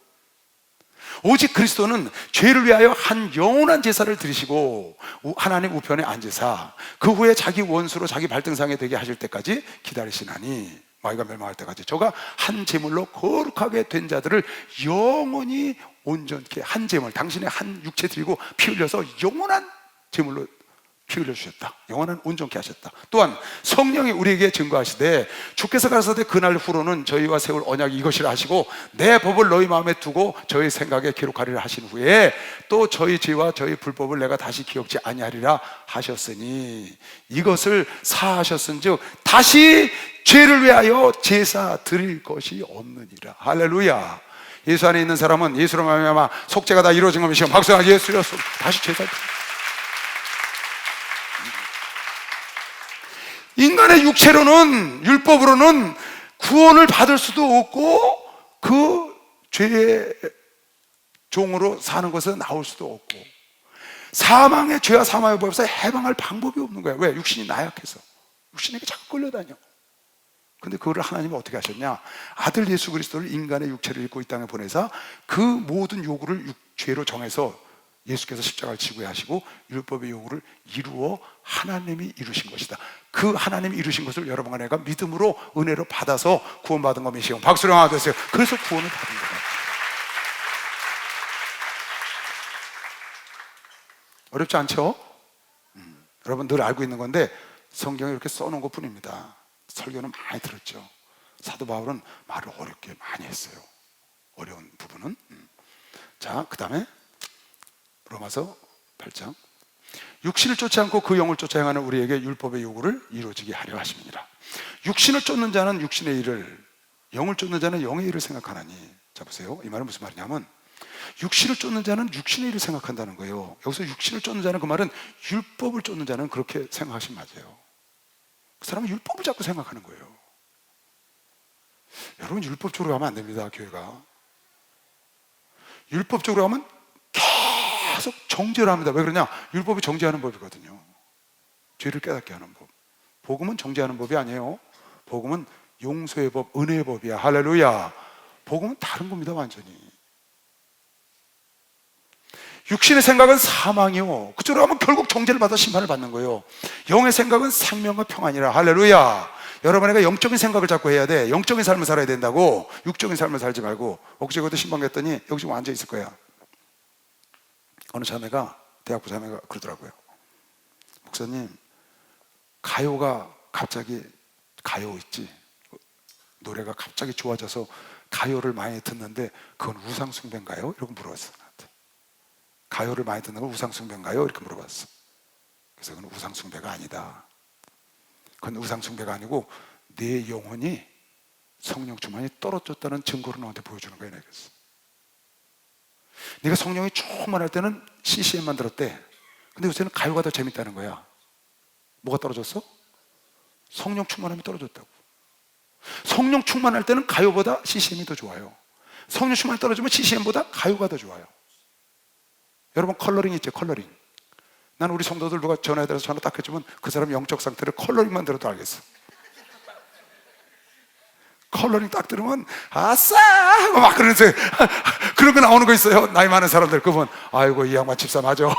오직 그리스도는 죄를 위하여 한 영원한 제사를 드리시고 하나님 우편에 앉으사 그 후에 자기 원수로 자기 발등상에 되게 하실 때까지 기다리시나니, 마귀가 멸망할 때까지 저가 한 제물로 거룩하게 된 자들을 영원히 온전케, 한 제물, 당신의 한 육체 드리고 피 흘려서 영원한 제물로 피 흘려주셨다. 영원한 온전케 하셨다. 또한 성령이 우리에게 증거하시되 주께서 가라사대 그날 후로는 저희와 세울 언약이 이것이라 하시고 내 법을 너희 마음에 두고 저희 생각에 기록하리라 하신 후에 또 저희 죄와 저희 불법을 내가 다시 기억지 아니하리라 하셨으니 이것을 사하셨은즉 다시 죄를 위하여 제사 드릴 것이 없느니라. 할렐루야. 예수 안에 있는 사람은 예수로 말미암아 속죄가 다 이루어진 것이요 박수하 예수여 다시 제사. 인간의 육체로는, 율법으로는 구원을 받을 수도 없고 그 죄의 종으로 사는 것은 나올 수도 없고 사망의 죄와 사망의 법에서 해방할 방법이 없는 거야. 왜? 육신이 나약해서. 육신에게 자꾸 끌려다녀. 근데 그거를 하나님은 어떻게 하셨냐? 아들 예수 그리스도를 인간의 육체를 입고 이 땅에 보내서 그 모든 요구를 죄로 정해서 예수께서 십자가를 지고 하시고 율법의 요구를 이루어 하나님이 이루신 것이다. 그 하나님이 이루신 것을 여러분과 내가 믿음으로 은혜로 받아서 구원받은 것이요. 박수로 하세요. 그래서 구원을 받은 거다. 어렵지 않죠? 여러분 늘 알고 있는 건데 성경에 이렇게 써놓은 것 뿐입니다. 설교는 많이 들었죠. 사도 바울은 말을 어렵게 많이 했어요. 어려운 부분은. 자, 그 다음에 로마서 8장. 육신을 쫓지 않고 그 영을 쫓아 행하는 우리에게 율법의 요구를 이루어지게 하려 하심이니라. 육신을 쫓는 자는 육신의 일을, 영을 쫓는 자는 영의 일을 생각하나니. 자 보세요. 이 말은 무슨 말이냐면 육신을 쫓는 자는 육신의 일을 생각한다는 거예요. 여기서 육신을 쫓는 자는 그 말은 율법을 쫓는 자는 그렇게 생각하시면 맞아요. 그 사람은 율법을 자꾸 생각하는 거예요. 여러분 율법적으로 가면 안 됩니다. 교회가 율법적으로 가면 계속 정죄를 합니다. 왜 그러냐? 율법이 정죄하는 법이거든요. 죄를 깨닫게 하는 법. 복음은 정죄하는 법이 아니에요. 복음은 용서의 법, 은혜의 법이야. 할렐루야. 복음은 다른 겁니다. 완전히. 육신의 생각은 사망이요. 그쪽으로 가면 결국 정죄를 받아 심판을 받는 거예요. 영의 생각은 생명과 평안이라. 할렐루야. 여러분에게 영적인 생각을 자꾸 해야 돼. 영적인 삶을 살아야 된다고. 육적인 삶을 살지 말고. 엊그제 그것도 신방 갔더니 여기 지금 앉아 있을 거야. 어느 자매가, 대학부 자매가 그러더라고요. 목사님, 가요가 갑자기, 가요 있지, 노래가 갑자기 좋아져서 가요를 많이 듣는데 그건 우상숭배인가요? 이렇게 물어봤어. 나한테. 가요를 많이 듣는 건 우상숭배인가요? 이렇게 물어봤어. 그래서 그건 우상숭배가 아니다. 그건 우상숭배가 아니고 내 영혼이 성령 충만이 떨어졌다는 증거를 너한테 보여주는 거야. 내가 그랬어. 네가 성령이 충만할 때는 CCM만 들었대. 근데 요새는 가요가 더 재밌다는 거야. 뭐가 떨어졌어? 성령 충만함이 떨어졌다고. 성령 충만할 때는 가요보다 CCM이 더 좋아요. 성령 충만이 떨어지면 CCM보다 가요가 더 좋아요. 여러분 컬러링 있죠? 컬러링. 난 우리 성도들 누가 전화해서 전화 딱 해주면 그 사람 영적 상태를 컬러링만 들어도 알겠어. 컬러링 딱 들으면 아싸 하고 막 그러면서 그런 거 나오는 거 있어요. 나이 많은 사람들 그분 아이고 이 양반 집사 맞아.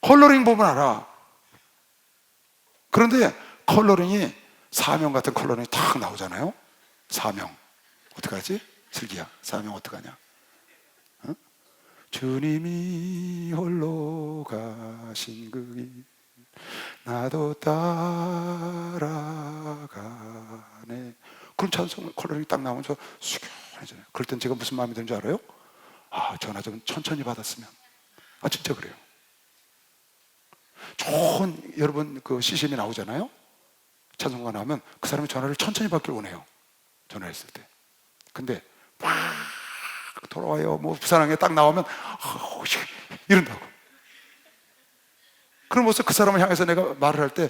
컬러링 보면 알아. 그런데 컬러링이 사명 같은 컬러링이 탁 나오잖아요. 사명 어떡하지? 슬기야 사명 어떡하냐? 어? 주님이 홀로 가신 그 길 나도 따라가네. 그런 찬송 컬러링이 딱 나오면서 숙연해져요. 그럴 땐 제가 무슨 마음이 드는 줄 알아요? 아 전화 좀 천천히 받았으면. 아 진짜 그래요. 좋은 여러분 그 CCM이 나오잖아요. 찬송가 나오면 그 사람이 전화를 천천히 받길 원해요. 전화했을 때. 근데 막 돌아와요. 뭐 부산항에 딱 나오면 이런다고. 그럼 벌써 그 사람을 향해서 내가 말을 할 때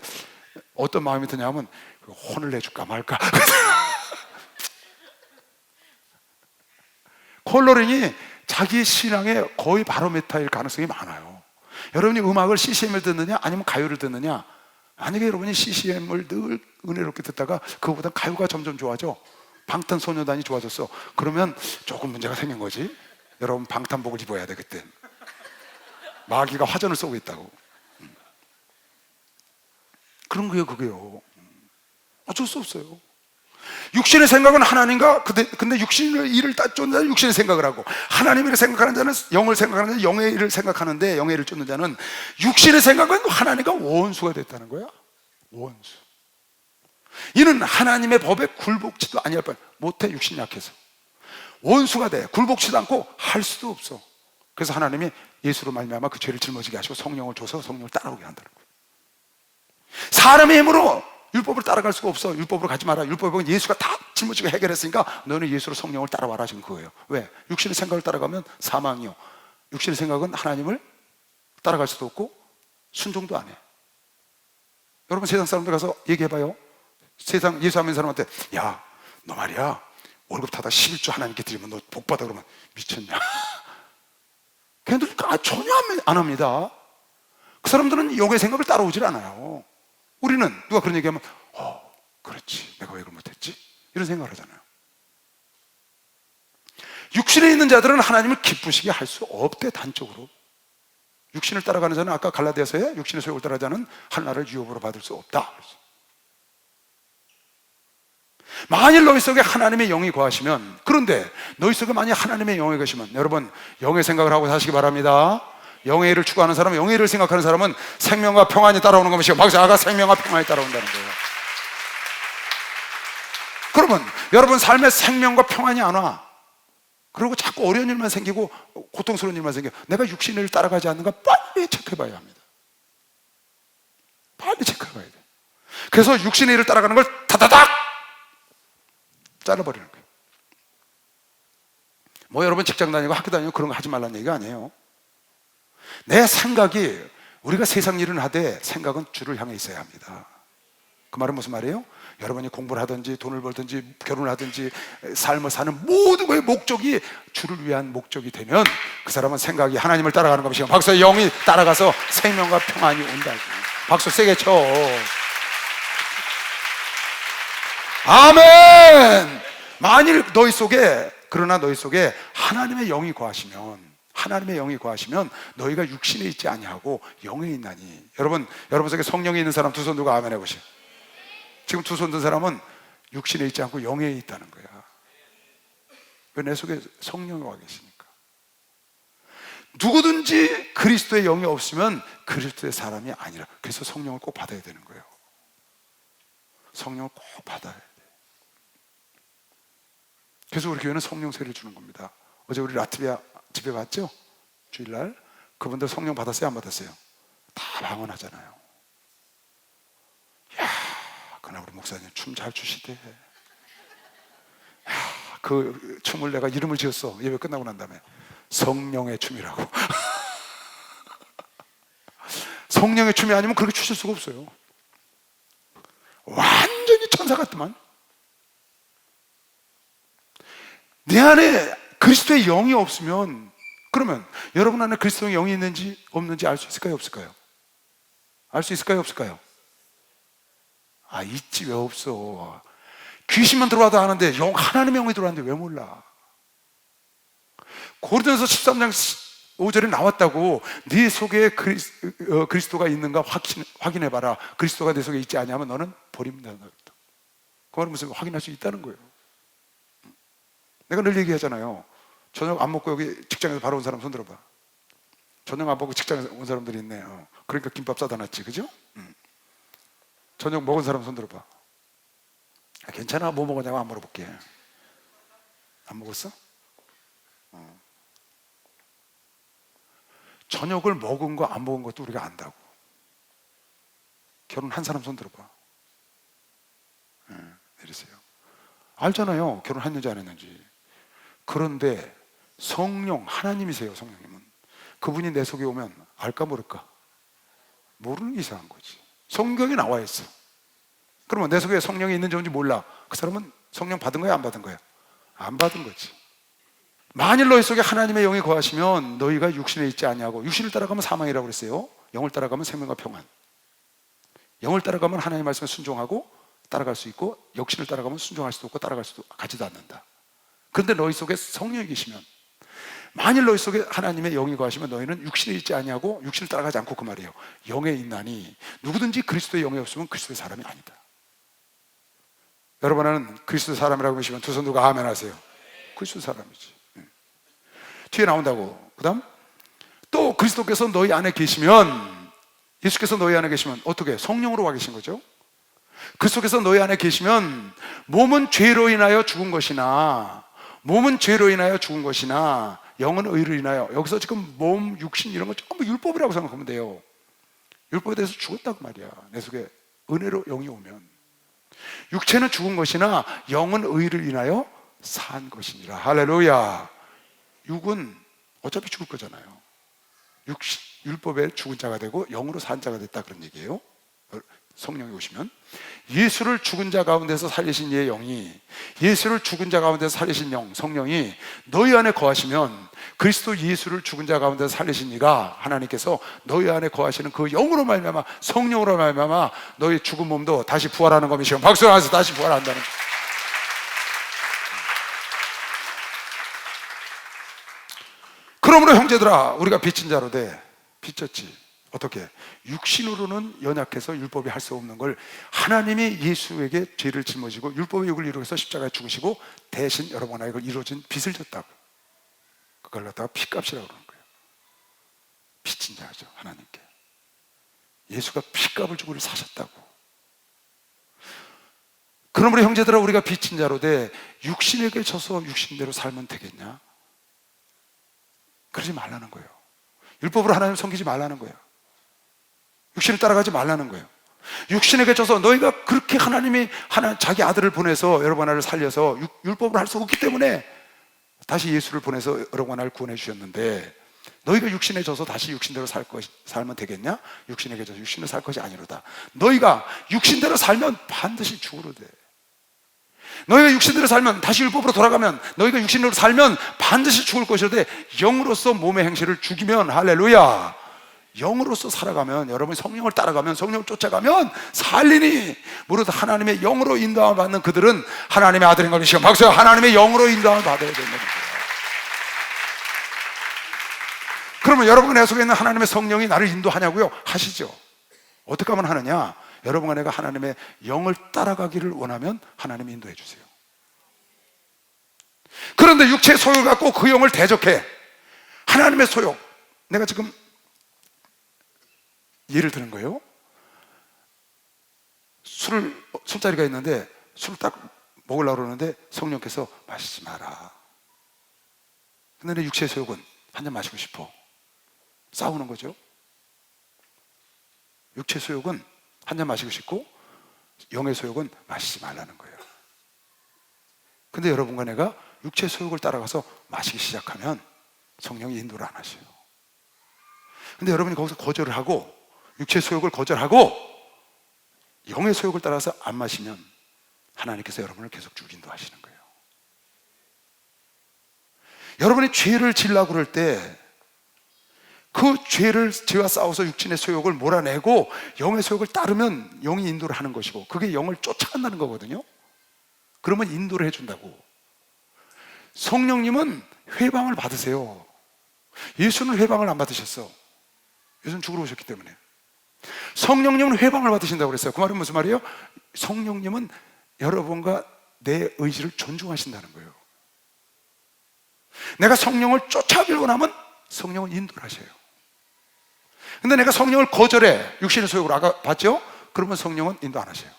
어떤 마음이 드냐면 혼을 내줄까 말까. 컬러링이 자기 신앙의 거의 바로메타일 가능성이 많아요. 여러분이 음악을 CCM을 듣느냐 아니면 가요를 듣느냐, 만약에 여러분이 CCM을 늘 은혜롭게 듣다가 그거보다 가요가 점점 좋아져, 방탄소년단이 좋아졌어, 그러면 조금 문제가 생긴 거지. 여러분 방탄복을 입어야 돼. 그때 마귀가 화전을 쏘고 있다고. 그런 거예요. 그게요. 어쩔 수 없어요. 육신의 생각은 하나님과, 근데 육신의 일을 쫓는 자는 육신의 생각을 하고, 하나님의 일을 생각하는 자는 영을 생각하는 자는 영의 일을 생각하는데, 영의 일을 쫓는 자는 육신의 생각은 하나님과 원수가 됐다는 거야. 원수. 이는 하나님의 법에 굴복지도 아니할 뻔, 못해. 육신이 약해서 원수가 돼. 굴복치도 않고 할 수도 없어. 그래서 하나님이 예수로 말미암아 그 죄를 짊어지게 하시고 성령을 줘서 성령을 따라오게 한다는 거예요. 사람의 힘으로 율법을 따라갈 수가 없어. 율법으로 가지 마라. 율법은 예수가 다 짊어지고 해결했으니까 너는 예수로 성령을 따라와라, 지금 그거예요. 왜? 육신의 생각을 따라가면 사망이요, 육신의 생각은 하나님을 따라갈 수도 없고 순종도 안 해. 여러분 세상 사람들 가서 얘기해봐요. 세상 예수 안 믿는 사람한테, 야, 너 말이야 월급 타다 11조 하나님께 드리면 너 복받아, 그러면 미쳤냐? 걔네들 전혀 안 합니다. 그 사람들은 영의 생각을 따라오질 않아요. 우리는 누가 그런 얘기하면 그렇지, 내가 왜 그걸 못했지? 이런 생각을 하잖아요. 육신에 있는 자들은 하나님을 기쁘시게 할 수 없대. 단적으로 육신을 따라가는 자는, 아까 갈라디아서에 육신의 소욕을 따라가는 자는 하나님을 유업으로 받을 수 없다. 만일 너희 속에 하나님의 영이 거하시면, 그런데 너희 속에 만약 하나님의 영이 거하시면, 여러분 영의 생각을 하고 사시기 바랍니다. 영의 일을 추구하는 사람, 영의 일을 생각하는 사람은 생명과 평안이 따라오는 것이고, 박사 아가 생명과 평안이 따라온다는 거예요. 그러면 여러분 삶에 생명과 평안이 안 와. 그리고 자꾸 어려운 일만 생기고 고통스러운 일만 생겨. 내가 육신의 일을 따라가지 않는가 빨리 체크해봐야 합니다. 빨리 체크해봐야 돼. 그래서 육신의 일을 따라가는 걸 다다닥 잘라버리는 거예요. 뭐 여러분 직장 다니고 학교 다니고 그런 거 하지 말라는 얘기가 아니에요. 내 생각이, 우리가 세상 일을 하되 생각은 주를 향해 있어야 합니다. 그 말은 무슨 말이에요? 여러분이 공부를 하든지 돈을 벌든지 결혼을 하든지 삶을 사는 모든 거의 목적이 주를 위한 목적이 되면 그 사람은 생각이 하나님을 따라가는 것이고, 박수, 영이 따라가서 생명과 평안이 온다. 박수 세게 쳐. 아멘. 만일 너희 속에, 그러나 너희 속에 하나님의 영이 거하시면, 하나님의 영이 거하시면 너희가 육신에 있지 아니하고 영에 있나니. 여러분 속에 성령이 있는 사람 두 손 들고 아멘 해보세요. 지금 두 손 든 사람은 육신에 있지 않고 영에 있다는 거야. 왜? 내 속에 성령이 와 계시니까. 누구든지 그리스도의 영이 없으면 그리스도의 사람이 아니라. 그래서 성령을 꼭 받아야 되는 거예요. 성령을 꼭 받아야 돼. 그래서 우리 교회는 성령 세례를 주는 겁니다. 어제 우리 라트비아 집에 갔죠? 주일날. 그분들 성령 받았어요? 안 받았어요? 다 방언하잖아요. 야, 그날 우리 목사님 춤 잘 추시대. 야, 그 춤을 내가 이름을 지었어. 예배 끝나고 난 다음에. 성령의 춤이라고. 성령의 춤이 아니면 그렇게 추실 수가 없어요. 완전히 천사 같더만. 내 안에 그리스도의 영이 없으면, 그러면 여러분 안에 그리스도의 영이 있는지 없는지 알 수 있을까요? 없을까요? 알 수 있을까요? 없을까요? 있지. 왜 없어? 귀신만 들어와도 아는데 하나님의 영이 들어왔는데 왜 몰라? 고린도전서 13장 5절에 나왔다고. 네 속에 그리스도가 있는가 확인해봐라. 그리스도가 내 속에 있지 않냐면 너는 버림받는다. 그 말은 무슨 확인할 수 있다는 거예요. 내가 늘 얘기하잖아요. 저녁 안 먹고 여기 직장에서 바로 온 사람 손 들어봐. 저녁 안 먹고 직장에서 온 사람들이 있네요. 그러니까 김밥 싸다 놨지, 그죠? 저녁 먹은 사람 손 들어봐. 괜찮아? 뭐 먹었냐고 안 물어볼게. 안 먹었어? 저녁을 먹은 거 안 먹은 것도 우리가 안다고. 결혼한 사람 손 들어봐. 내리세요. 알잖아요. 결혼했는지 안 했는지. 그런데 성령, 하나님이세요. 성령님은. 그분이 내 속에 오면 알까 모를까? 모르는 게 이상한 거지. 성경에 나와 있어. 그러면 내 속에 성령이 있는지 없는지 몰라. 그 사람은 성령 받은 거야, 안 받은 거야? 안 받은 거지. 만일 너희 속에 하나님의 영이 거하시면 너희가 육신에 있지 아니하고, 육신을 따라가면 사망이라고 그랬어요. 영을 따라가면 생명과 평안. 영을 따라가면 하나님의 말씀에 순종하고 따라갈 수 있고, 육신을 따라가면 순종할 수도 없고 따라갈 수도 가지도 않는다. 그런데 너희 속에 성령이 계시면, 만일 너희 속에 하나님의 영이 거하시면 너희는 육신에 있지 아니하고, 육신을 따라가지 않고, 그 말이에요. 영에 있나니 누구든지 그리스도의 영이 없으면 그리스도의 사람이 아니다. 여러분은 그리스도 사람이라고 하시면 두 손 들고 아멘 하세요. 그리스도 사람이지. 뒤에 나온다고. 그 다음 또 그리스도께서 너희 안에 계시면, 예수께서 너희 안에 계시면 어떻게? 성령으로 와 계신 거죠. 그리스도께서 너희 안에 계시면 몸은 죄로 인하여 죽은 것이나, 몸은 죄로 인하여 죽은 것이나 영은 의로 인하여, 여기서 지금 몸, 육신 이런 거 전부 율법이라고 생각하면 돼요. 율법에 대해서 죽었다고 말이야. 내 속에 은혜로 영이 오면. 육체는 죽은 것이나 영은 의를 인하여 산 것이니라. 할렐루야. 육은 어차피 죽을 거잖아요. 율법에 죽은 자가 되고 영으로 산 자가 됐다, 그런 얘기예요. 성령이 오시면 예수를 죽은 자 가운데서 살리신 이의 영이, 예수를 죽은 자 가운데서 살리신 영, 성령이 너희 안에 거하시면, 그리스도 예수를 죽은 자 가운데서 살리신 이가, 하나님께서 너희 안에 거하시는 그 영으로 말미암아, 성령으로 말미암아 너희 죽은 몸도 다시 부활하는 것이요. 박수 하면서 다시 부활한다는 거예요. 그러므로 형제들아, 우리가 빚진 자로 돼. 빚졌지. 어떻게? 육신으로는 연약해서 율법이 할 수 없는 걸 하나님이 예수에게 죄를 짊어지고 율법의 욕을 이루어서 십자가에 죽으시고 대신 여러분에게 이걸 이루어진 빚을 졌다고. 그걸 갖다가 핏값이라고 그러는 거예요. 빚진 자죠, 하나님께. 예수가 핏값을 주고 우리를 사셨다고. 그러므로 형제들아, 우리가 빚진 자로 돼 육신에게 져서 육신대로 살면 되겠냐? 그러지 말라는 거예요. 율법으로 하나님을 섬기지 말라는 거예요. 육신을 따라가지 말라는 거예요. 육신에게 져서, 너희가 그렇게 하나님이 자기 아들을 보내서 여러분 하나를 살려서 율법으로 할 수 없기 때문에 다시 예수를 보내서 여러분 하나를 구원해 주셨는데, 너희가 육신에 져서 다시 육신대로 살면 되겠냐? 육신에게 져서 육신을 살 것이 아니로다. 너희가 육신대로 살면 반드시 죽으려 돼. 너희가 육신대로 살면, 다시 율법으로 돌아가면, 너희가 육신으로 살면 반드시 죽을 것이로되 영으로서 몸의 행실을 죽이면, 할렐루야, 영으로서 살아가면, 여러분이 성령을 따라가면, 성령을 쫓아가면 살리니, 무릇 하나님의 영으로 인도함을 받는 그들은 하나님의 아들인 것이요. 박수. 하나님의 영으로 인도함을 받아야 된다는 거예요. 그러면 여러분 내 속에 있는 하나님의 성령이 나를 인도하냐고요? 하시죠. 어떻게 하면 하느냐? 여러분과 내가 하나님의 영을 따라가기를 원하면 하나님이 인도해 주세요. 그런데 육체의 소욕을 갖고 그 영을 대적해. 하나님의 소욕. 내가 지금 예를 드는 거예요. 술자리가 있는데 술을 딱 먹으려고 그러는데 성령께서 마시지 마라. 근데 내 육체의 소욕은 한 잔 마시고 싶어. 싸우는 거죠. 육체의 소욕은 한 잔 마시고 싶고, 영의 소욕은 마시지 말라는 거예요. 근데 여러분과 내가 육체의 소욕을 따라가서 마시기 시작하면 성령이 인도를 안 하셔요. 근데 여러분이 거기서 거절을 하고, 육체의 소욕을 거절하고 영의 소욕을 따라서 안 마시면 하나님께서 여러분을 계속 쭉 인도하시는 거예요. 여러분이 죄를 지으려고 그럴 때 그 죄와 싸워서 육신의 소욕을 몰아내고 영의 소욕을 따르면 영이 인도를 하는 것이고, 그게 영을 쫓아간다는 거거든요. 그러면 인도를 해준다고. 성령님은 회방을 받으세요. 예수는 회방을 안 받으셨어. 예수는 죽으러 오셨기 때문에. 성령님은 회방을 받으신다고 그랬어요. 그 말은 무슨 말이에요? 성령님은 여러분과 내 의지를 존중하신다는 거예요. 내가 성령을 쫓아가길 원하면 성령은 인도를 하셔요. 근데 내가 성령을 거절해, 육신의 소욕으로 아까 봤죠? 그러면 성령은 인도 안 하셔요.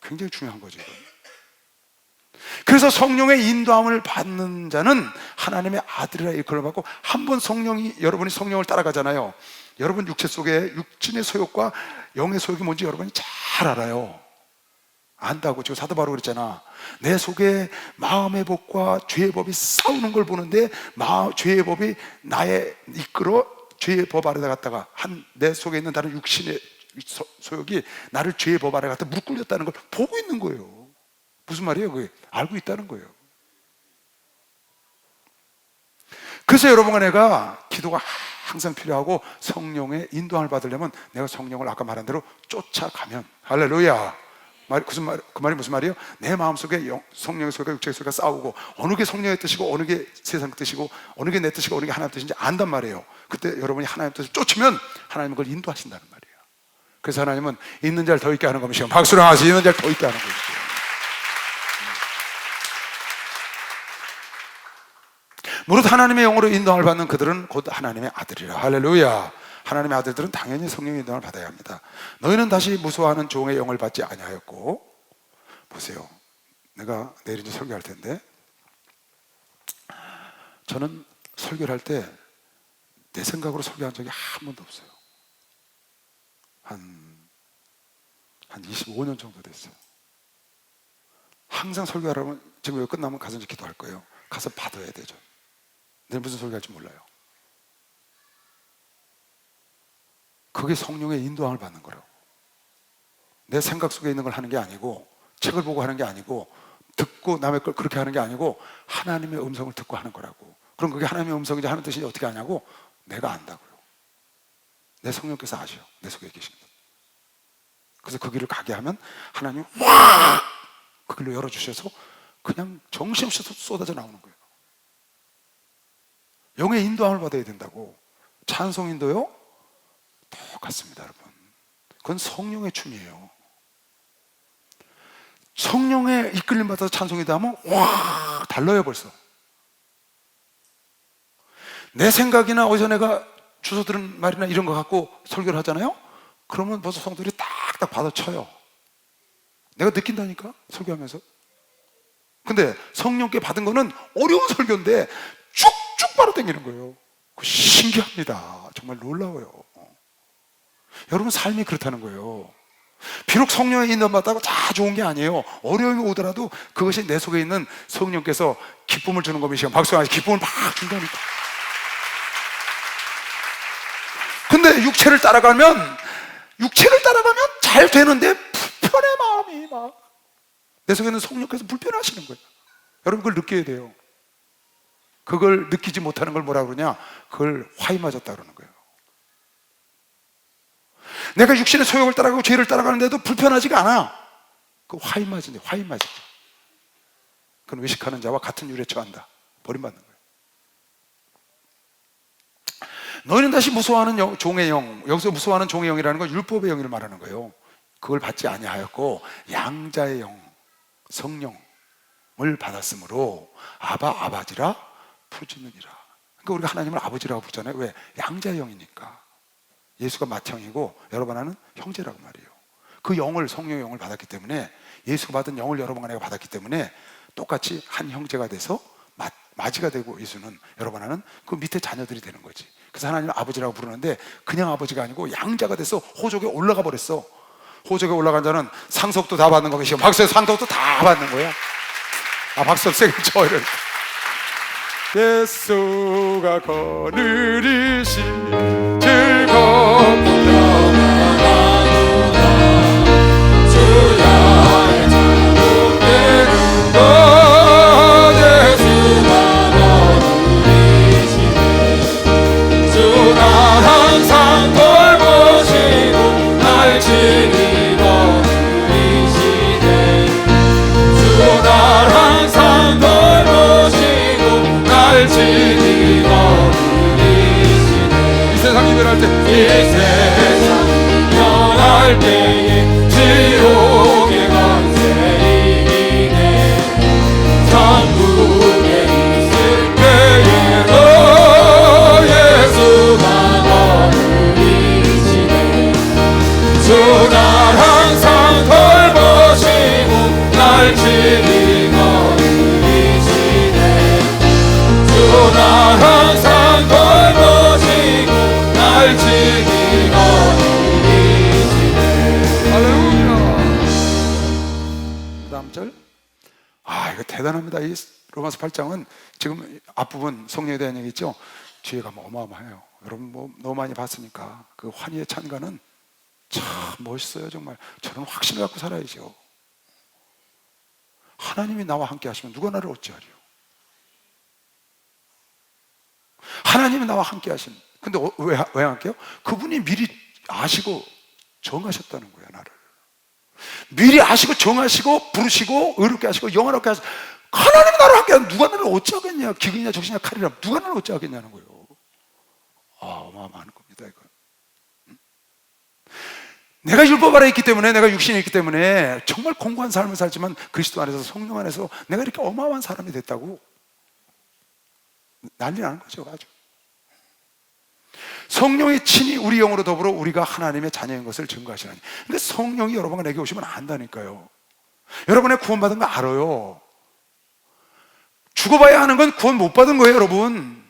굉장히 중요한 거죠, 이건. 그래서 성령의 인도함을 받는 자는 하나님의 아들이라 일컬어 받고, 한번 여러분이 성령을 따라가잖아요. 여러분 육체 속에 육신의 소욕과 영의 소욕이 뭔지 여러분이 잘 알아요. 안다고. 지금 사도 바로 그랬잖아. 내 속에 마음의 법과 죄의 법이 싸우는 걸 보는데, 죄의 법이 나의 이끌어 죄의 법 아래다 갔다가 내 속에 있는 다른 육신의 소욕이 나를 죄의 법 아래 갖다 무릎 꿇렸다는 걸 보고 있는 거예요. 무슨 말이에요? 그게 알고 있다는 거예요. 그래서 여러분과 내가 기도가 항상 필요하고 성령의 인도함을 받으려면 내가 성령을 아까 말한 대로 쫓아가면, 할렐루야. 그 말이 무슨 말이에요? 내 마음속에 성령의 소리가 육체의 소리가 싸우고 어느 게 성령의 뜻이고 어느 게 세상 뜻이고 어느 게 내 뜻이고 어느 게 하나님 뜻인지 안단 말이에요. 그때 여러분이 하나님 뜻을 쫓으면 하나님은 그걸 인도하신다는 말이에요. 그래서 하나님은 있는 자를 더 있게 하는 것이요, 박수를 하면서 있는 자를 더 있게 하는 것이요. 무릇 하나님의 영으로 인도함을 받는 그들은 곧 하나님의 아들이라. 할렐루야. 하나님의 아들들은 당연히 성령의 인도함을 받아야 합니다. 너희는 다시 무수하는 종의 영을 받지 아니하였고, 보세요, 내가 내일 이제 설교할 텐데, 저는 설교를 할 때 내 생각으로 설교한 적이 한 번도 없어요. 한 25년 정도 됐어요. 항상 설교하라면 지금 여기 끝나면 가서 이제 기도할 거예요. 가서 받아야 되죠. 내일 무슨 설교할지 몰라요. 그게 성령의 인도함을 받는 거라고. 내 생각 속에 있는 걸 하는 게 아니고, 책을 보고 하는 게 아니고, 듣고 남의 걸 그렇게 하는 게 아니고, 하나님의 음성을 듣고 하는 거라고. 그럼 그게 하나님의 음성인지 하는 뜻인지 어떻게 아냐고? 내가 안다고요. 내 성령께서 아셔. 내 속에 계십니다. 그래서 그 길을 가게 하면 하나님이 확 그 길로 열어주셔서 그냥 정신없이 쏟아져 나오는 거예요. 영의 인도함을 받아야 된다고. 찬송 인도요? 똑같습니다, 여러분. 그건 성령의 춤이에요. 성령의 이끌림 받아서 찬송 인도하면 와 달라요. 벌써 내 생각이나 어디서 내가 주워 들은 말이나 이런 거 갖고 설교를 하잖아요. 그러면 벌써 성도들이 딱딱 받아쳐요. 내가 느낀다니까, 설교하면서. 근데 성령께 받은 거는 어려운 설교인데 쭉쭉 바로 당기는 거예요. 신기합니다. 정말 놀라워요. 여러분 삶이 그렇다는 거예요. 비록 성령의 인도를 받다고 다 좋은 게 아니에요. 어려움이 오더라도 그것이 내 속에 있는 성령께서 기쁨을 주는 겁니다. 박수하면서 기쁨을 막 준다니까. 근데 육체를 따라가면 잘 되는데 불편해, 마음이 막. 내 속에 있는 성령께서 불편하시는 거예요. 여러분 그걸 느껴야 돼요. 그걸 느끼지 못하는 걸 뭐라 그러냐? 그걸 화이 맞았다 그러는 거예요. 내가 육신의 소욕을 따라가고 죄를 따라가는데도 불편하지가 않아. 그 화이 맞은데, 화이 맞아. 그건 외식하는 자와 같은 유래 처한다. 버림받는 거예요. 너희는 다시 무서워하는 종의 영, 여기서 무서워하는 종의 영이라는 건 율법의 영을 말하는 거예요. 그걸 받지 아니하였고 양자의 영, 성령을 받았으므로 아바지라 부르짖느니라. 그러니까 우리가 하나님을 아버지라고 부르잖아요. 왜? 양자의 영이니까. 예수가 맏형이고 여러분 하나는 형제라고 말이에요. 그 영을, 성령의 영을 받았기 때문에, 예수가 받은 영을 여러분과 내가 받았기 때문에 똑같이 한 형제가 돼서 맞이가 되고, 예수는 여러분 하나는 그 밑에 자녀들이 되는 거지. 그래서 하나님을 아버지라고 부르는데 그냥 아버지가 아니고 양자가 돼서 호족에 올라가 버렸어. 호족에 올라간 자는 상속도 다 받는 거고, 박수에 상속도 다 받는 거야. 박수 세게 쳐. 이런. 예수가 거느리신 즐거운 주야의 자로 되는 것. 예수가 거느리시네. 주나 항상 돌보시고 날 지니 거느리시네. 주나 항상 돌보시고 날 지니 거느리시네. 이 세상 이별할 때, 이 세상 이별할 때에 지옥의 권세 이기네. 천국에 있을 때에도 예수가 거느리시네. 주 날 항상 돌보시고 날 지니 거느리시네. 주 날 항상 돌보시고 날 지니 거느리시네. 할렐루야. 그 다음 절. 이거 대단합니다. 이 로마서 8장은 지금 앞부분 성령에 대한 얘기 있죠. 뒤에가 어마어마해요. 여러분 너무 많이 봤으니까 그 환희의 찬가는 참 멋있어요. 정말 저는 확신을 갖고 살아야죠. 하나님이 나와 함께 하시면 누가 나를 어찌하리요. 하나님이 나와 함께 하신. 근데 왜 함께요? 그분이 미리 아시고 정하셨다는 거예요. 나를 미리 아시고 정하시고 부르시고 의롭게 하시고 영원하게 하시고, 하나님이 나를 함께 하면 누가 나를 어찌하겠냐. 기근이냐 적신이냐 칼이냐 누가 나를 어찌하겠냐는 거예요. 어마어마한 겁니다 이거. 내가 율법 아래 있기 때문에, 내가 육신에 있기 때문에 정말 공고한 삶을 살지만 그리스도 안에서, 성령 안에서 내가 이렇게 어마어마한 사람이 됐다고 난리 나는 거죠. 아주 성령이 친히 우리 영으로 더불어 우리가 하나님의 자녀인 것을 증거하시나니. 그러니까 성령이 여러분과 내게 오시면 안다니까요. 여러분의 구원받은 거 알아요. 죽어봐야 하는 건 구원 못 받은 거예요. 여러분,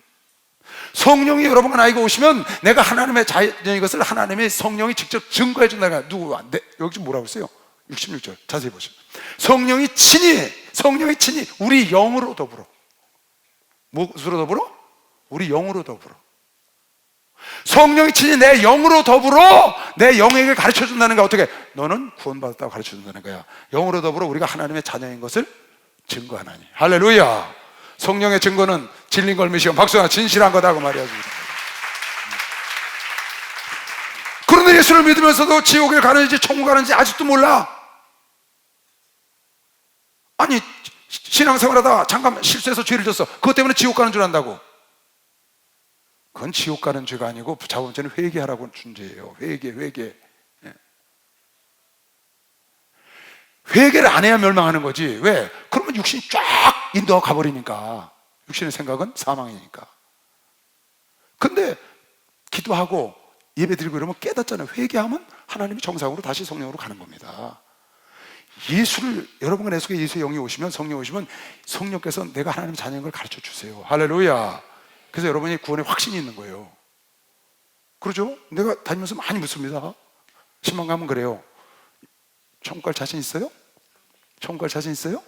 성령이 여러분과 나에게 오시면 내가 하나님의 자녀인 것을 하나님의 성령이 직접 증거해 준다니까. 누구? 여기 좀 뭐라고 했어요? 66절 자세히 보시면 성령이 친히 우리 영으로 더불어. 무엇으로 더불어? 우리 영으로 더불어. 성령이 친히 내 영으로 더불어 내 영에게 가르쳐 준다는 거야. 어떻게? 너는 구원받았다고 가르쳐 준다는 거야. 영으로 더불어 우리가 하나님의 자녀인 것을 증거하나니. 할렐루야. 성령의 증거는 진린 걸미시고 박수나 진실한 거다고 말이야. 그런데 예수를 믿으면서도 지옥에 가는지 천국 가는지 아직도 몰라. 아니, 신앙생활하다가 잠깐 실수해서 죄를 졌어. 그것 때문에 지옥 가는 줄 안다고. 그건 지옥 가는 죄가 아니고 자본죄는 회개하라고 준 죄예요. 회개. 회개를 안 해야 멸망하는 거지. 왜? 그러면 육신이 쫙 인도가 가버리니까. 육신의 생각은 사망이니까. 근데 기도하고 예배드리고 이러면 깨닫잖아요. 회개하면 하나님이 정상으로 다시 성령으로 가는 겁니다. 예수를, 여러분과 내 속에 예수의 영이 오시면, 성령이 오시면 성령께서 내가 하나님의 자녀인 걸 가르쳐 주세요. 할렐루야. 그래서 여러분이 구원에 확신이 있는 거예요. 그러죠? 내가 다니면서 많이 묻습니다. 신방 가면 그래요. 천국 갈 자신 있어요? 천국 갈 자신 있어요?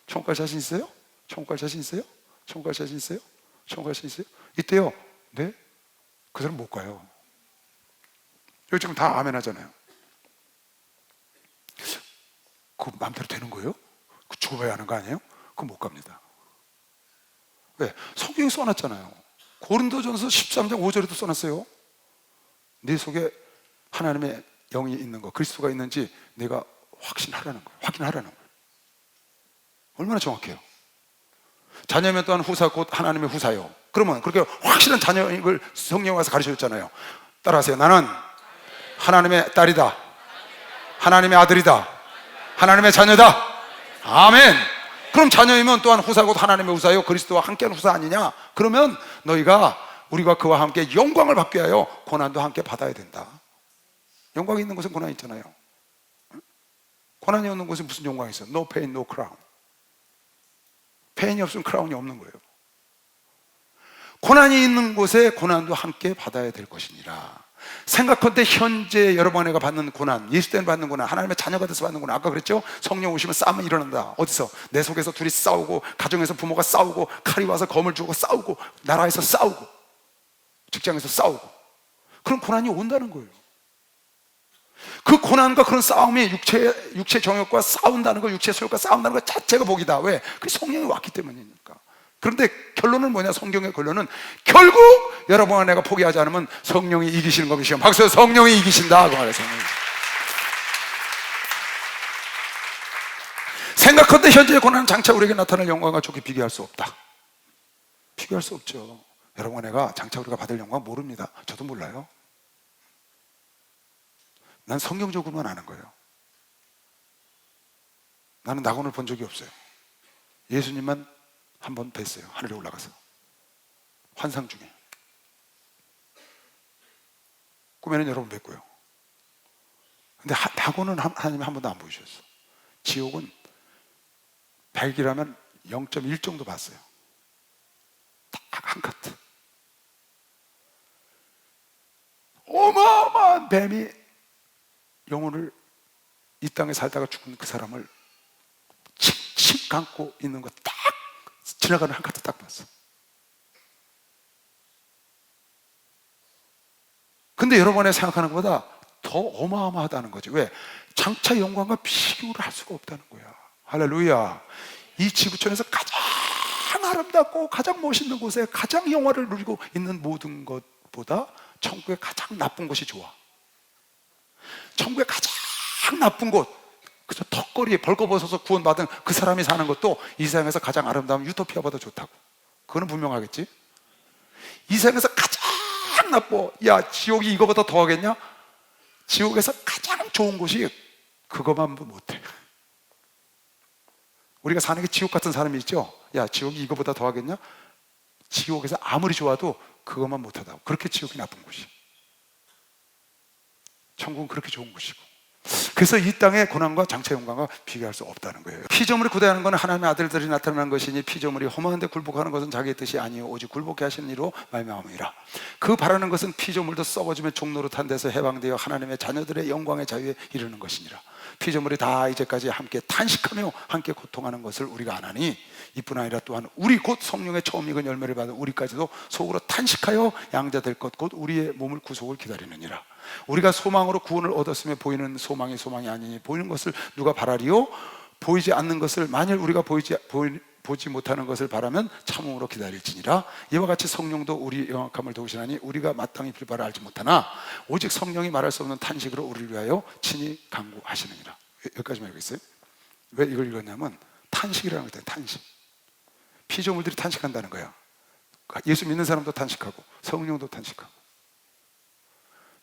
천국 갈 자신 있어요? 천국 갈 자신 있어요? 천국 갈 자신 있어요? 천국 갈 자신 있어요? 이때요. 네? 그 사람 못 가요. 여기 지금 다 아멘 하잖아요. 그거 마음대로 되는 거예요? 그 죽어봐야 하는 거 아니에요? 그거 못 갑니다. 왜? 성경에 써놨잖아요. 고린도전서 13장 5절에도 써놨어요. 네 속에 하나님의 영이 있는 거, 그리스도가 있는지 내가 확신하라는 거예요. 확인하라는 거예요. 얼마나 정확해요. 자녀면 또한 후사 곧 하나님의 후사요. 그러면 그렇게 확실한 자녀인 걸 성령이 와서 가르쳐줬잖아요. 따라하세요. 나는 하나님의 딸이다. 하나님의 아들이다. 하나님의 자녀다. 아멘. 그럼 자녀이면 또한 후사 곧 하나님의 후사요. 그리스도와 함께하는 후사 아니냐? 그러면 너희가 우리가 그와 함께 영광을 받게 하여 고난도 함께 받아야 된다. 영광이 있는 곳은 고난이 있잖아요. 고난이 없는 곳에 무슨 영광이 있어? No pain, no crown. 페인이 없으면 크라운이 없는 거예요. 고난이 있는 곳에 고난도 함께 받아야 될 것이니라. 생각컨대 현재 여러분에게 받는 고난, 예수 때문에 받는 고난, 하나님의 자녀가 돼서 받는 고난, 아까 그랬죠? 성령 오시면 싸움이 일어난다. 어디서? 내 속에서 둘이 싸우고, 가정에서 부모가 싸우고, 칼이 와서 검을 주고 싸우고, 나라에서 싸우고, 직장에서 싸우고, 그런 고난이 온다는 거예요. 그 고난과 그런 싸움이 육체 정욕과 싸운다는 거, 육체 소욕과 싸운다는 것 자체가 복이다. 왜? 그 성령이 왔기 때문이니까. 그런데 결론은 뭐냐? 성경의 결론은 결국 여러분과 내가 포기하지 않으면 성령이 이기시는 것이요. 박수. 성령이 이기신다. 그 말이에요. 성령이. 생각컨대 현재의 고난은 장차 우리에게 나타날 영광과 좋게 비교할 수 없다. 비교할 수 없죠. 여러분과 내가 장차 우리가 받을 영광 모릅니다. 저도 몰라요. 난 성경적으로만 아는 거예요. 나는 낙원을 본 적이 없어요. 예수님만 한 번 뵀어요. 하늘에 올라가서 환상 중에. 꿈에는 여러 번 뵀고요. 근데 낙원은 하나님이 한 번도 안 보여주셨어. 지옥은 100이라면 0.1 정도 봤어요. 딱 한 카트. 어마어마한 뱀이 영혼을 이 땅에 살다가 죽은 그 사람을 칙칙 감고 있는 거 딱 지나가는 한 카트 딱 봤어. 근데 여러분이 생각하는 것보다 더 어마어마하다는 거지. 왜? 장차 영광과 비교를 할 수가 없다는 거야. 할렐루야. 이 지구촌에서 가장 아름답고 가장 멋있는 곳에 가장 영화를 누리고 있는 모든 것보다 천국의 가장 나쁜 곳이 좋아. 천국의 가장 나쁜 곳, 그저 턱걸이에 벌거벗어서 구원받은 그 사람이 사는 것도 이 세상에서 가장 아름다운 유토피아보다 좋다고. 그거는 분명하겠지. 이 세상에서 가장 나빠. 야, 지옥이 이거보다 더 하겠냐? 지옥에서 가장 좋은 곳이 그것만 못해. 우리가 사는 게 지옥 같은 사람이 있죠. 야, 지옥이 이거보다 더 하겠냐? 지옥에서 아무리 좋아도 그것만 못하다고. 그렇게 지옥이 나쁜 곳이. 천국은 그렇게 좋은 곳이고. 그래서 이 땅의 고난과 장차 영광과 비교할 수 없다는 거예요. 피조물이 구대하는 것은 하나님의 아들들이 나타나는 것이니 피조물이 허무한데 굴복하는 것은 자기의 뜻이 아니요 오직 굴복해 하시는 이로 말미암음이라. 그 바라는 것은 피조물도 썩어지며 종노릇한 데서 해방되어 하나님의 자녀들의 영광의 자유에 이르는 것이니라. 피조물이 다 이제까지 함께 탄식하며 함께 고통하는 것을 우리가 아나니 이뿐 아니라 또한 우리 곧 성령의 처음 익은 열매를 받은 우리까지도 속으로 탄식하여 양자될 것 곧 우리의 몸을 구속을 기다리느니라. 우리가 소망으로 구원을 얻었으며 보이는 소망이 소망이 아니니 보이는 것을 누가 바라리요? 보이지 않는 것을 만일 우리가 보지 못하는 것을 바라면 참음으로 기다릴지니라. 이와 같이 성령도 우리 영악함을 도우시나니 우리가 마땅히 빌 바를 알지 못하나 오직 성령이 말할 수 없는 탄식으로 우리를 위하여 친히 간구하시느니라. 여기까지만 읽겠어요. 왜 이걸 읽었냐면 탄식이라는 것 때문에. 탄식. 피조물들이 탄식한다는 거야. 예수 믿는 사람도 탄식하고 성령도 탄식하고.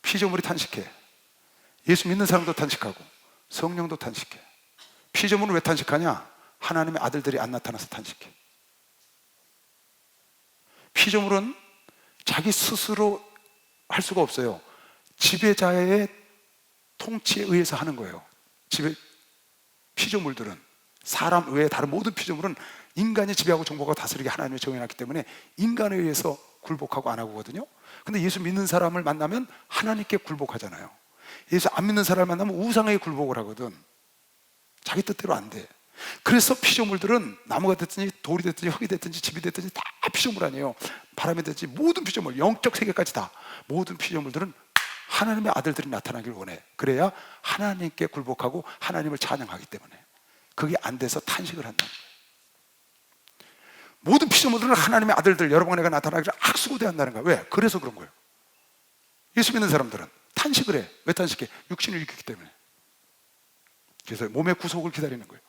피조물이 탄식해. 예수 믿는 사람도 탄식하고 성령도 탄식해. 피조물은 왜 탄식하냐? 하나님의 아들들이 안 나타나서 탄식해. 피조물은 자기 스스로 할 수가 없어요. 지배자의 통치에 의해서 하는 거예요. 피조물들은, 사람 외에 다른 모든 피조물은 인간이 지배하고 정복하고 다스리게 하나님이 정해놨기 때문에 인간에 의해서 굴복하고 안 하거든요. 근데 예수 믿는 사람을 만나면 하나님께 굴복하잖아요. 예수 안 믿는 사람을 만나면 우상에게 굴복을 하거든. 자기 뜻대로 안 돼. 그래서 피조물들은 나무가 됐든지 돌이 됐든지 흙이 됐든지 집이 됐든지 다 피조물 아니에요. 바람이 됐든지 모든 피조물, 영적 세계까지 다 모든 피조물들은 하나님의 아들들이 나타나길 원해. 그래야 하나님께 굴복하고 하나님을 찬양하기 때문에. 그게 안 돼서 탄식을 한다는 거예요. 모든 피조물들은 하나님의 아들들, 여러분 내가 나타나기를 악수고대한다는 거야. 왜? 그래서 그런 거예요. 예수 믿는 사람들은 탄식을 해. 왜 탄식해? 육신을 이기기 때문에. 그래서 몸의 구속을 기다리는 거예요.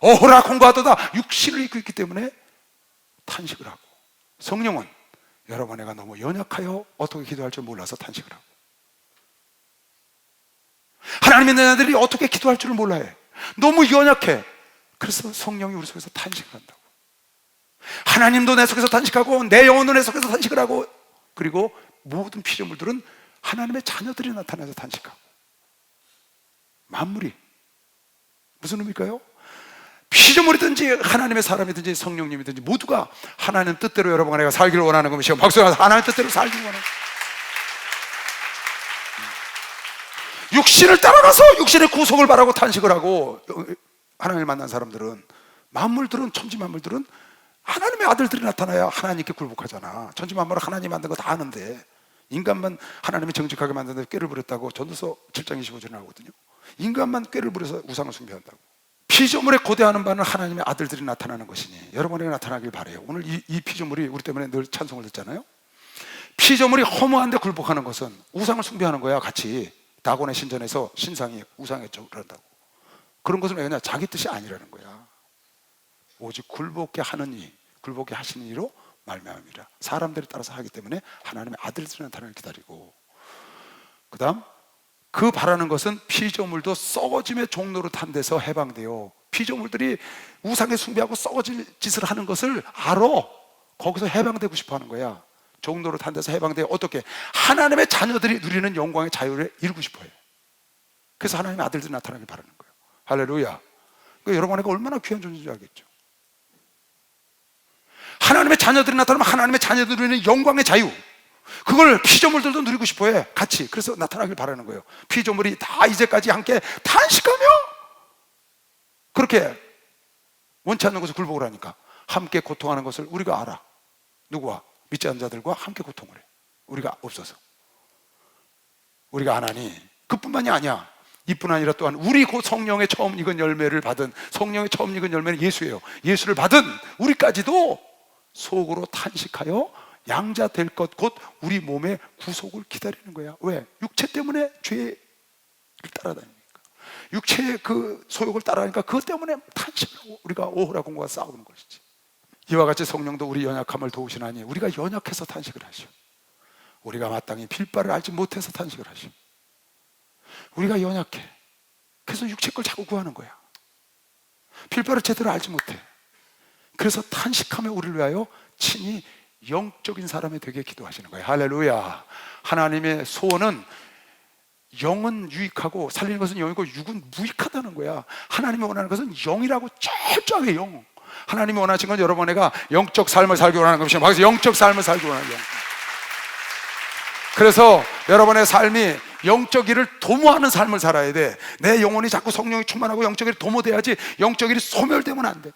어호라 공부하도다. 육신을 입고 있기 때문에 탄식을 하고. 성령은 여러분 내가 너무 연약하여 어떻게 기도할 줄 몰라서 탄식을 하고. 하나님 믿는 자들이 어떻게 기도할 줄을 몰라해. 너무 연약해. 그래서 성령이 우리 속에서 탄식을 한다고. 하나님도 내 속에서 탄식하고 내 영혼도 내 속에서 탄식을 하고, 그리고 모든 피조물들은 하나님의 자녀들이 나타나서 탄식하고. 만물이 무슨 의미일까요? 피조물이든지 하나님의 사람이든지 성령님이든지 모두가 하나님 뜻대로 여러분과 내가 살기를 원하는 것이요. 박수가 하나님 뜻대로 살기를 원하는. 육신을 따라가서 육신의 구속을 바라고 탄식을 하고. 하나님을 만난 사람들은, 만물들은, 천지 만물들은 하나님의 아들들이 나타나야 하나님께 굴복하잖아. 천지 만물은 하나님 만든 거 다 아는데 인간만 하나님이 정직하게 만드는데 꾀를 부렸다고 전도서 7장 25절에 나오거든요. 인간만 꾀를 부려서 우상을 숭배한다고. 피조물에 고대하는 바는 하나님의 아들들이 나타나는 것이니 여러분에게 나타나길 바래요. 오늘 이 피조물이 우리 때문에 늘 찬송을 듣잖아요. 피조물이 허무한데 굴복하는 것은 우상을 숭배하는 거야. 같이 다곤의 신전에서 신상이 우상했죠. 그런다고. 그런 것은 왜냐? 자기 뜻이 아니라는 거야. 오직 굴복게 하는 이, 굴복게 하시는 이로 말미암음이라. 사람들이 따라서 하기 때문에 하나님의 아들들이 나타나길 기다리고. 그 다음, 그 바라는 것은 피조물도 썩어짐의 종노릇한 데서 해방되어. 피조물들이 우상에 숭배하고 썩어질 짓을 하는 것을 알아. 거기서 해방되고 싶어 하는 거야. 종노릇한 데서 해방되어 어떻게? 하나님의 자녀들이 누리는 영광의 자유를 이루고 싶어 해. 그래서 하나님의 아들들이 나타나길 바라는 거예요. 할렐루야. 그러니까 여러분에게 얼마나 귀한 존재인지 알겠죠. 하나님의 자녀들이 나타나면 하나님의 자녀들이 누리는 영광의 자유, 그걸 피조물들도 누리고 싶어해. 같이. 그래서 나타나길 바라는 거예요. 피조물이 다 이제까지 함께 탄식하며 그렇게 원치 않는 것을 굴복을 하니까 함께 고통하는 것을 우리가 알아. 누구와? 믿지 않는 자들과 함께 고통을 해. 우리가 없어서. 우리가 안 하니. 그뿐만이 아니야. 이뿐 아니라 또한 우리 곧 성령의 처음 익은 열매를 받은, 성령의 처음 익은 열매는 예수예요. 예수를 받은 우리까지도 속으로 탄식하여 양자 될 것 곧 우리 몸의 구속을 기다리는 거야. 왜? 육체 때문에 죄를 따라다니니까, 육체의 그 소욕을 따라하니까 그것 때문에 탄식하고 우리가 오호라 공과 싸우는 것이지. 이와 같이 성령도 우리 연약함을 도우시나니 우리가 연약해서 탄식을 하시오. 우리가 마땅히 빌바를 알지 못해서 탄식을 하시오. 우리가 연약해. 그래서 육체 걸 자꾸 구하는 거야. 빌바를 제대로 알지 못해. 그래서 탄식하며 우리를 위하여 친히 영적인 사람이 되게 기도하시는 거예요. 할렐루야. 하나님의 소원은 영은 유익하고 살리는 것은 영이고 육은 무익하다는 거야. 하나님이 원하는 것은 영이라고 철저하게 영. 하나님이 원하신 건 여러분에게 영적 삶을 살기 원하는 것이죠. 그래서 영적 삶을 살기 원하는 거야. 그래서 여러분의 삶이 영적 일을 도모하는 삶을 살아야 돼. 내 영혼이 자꾸 성령이 충만하고 영적 일이 도모돼야지. 영적 일이 소멸되면 안 돼.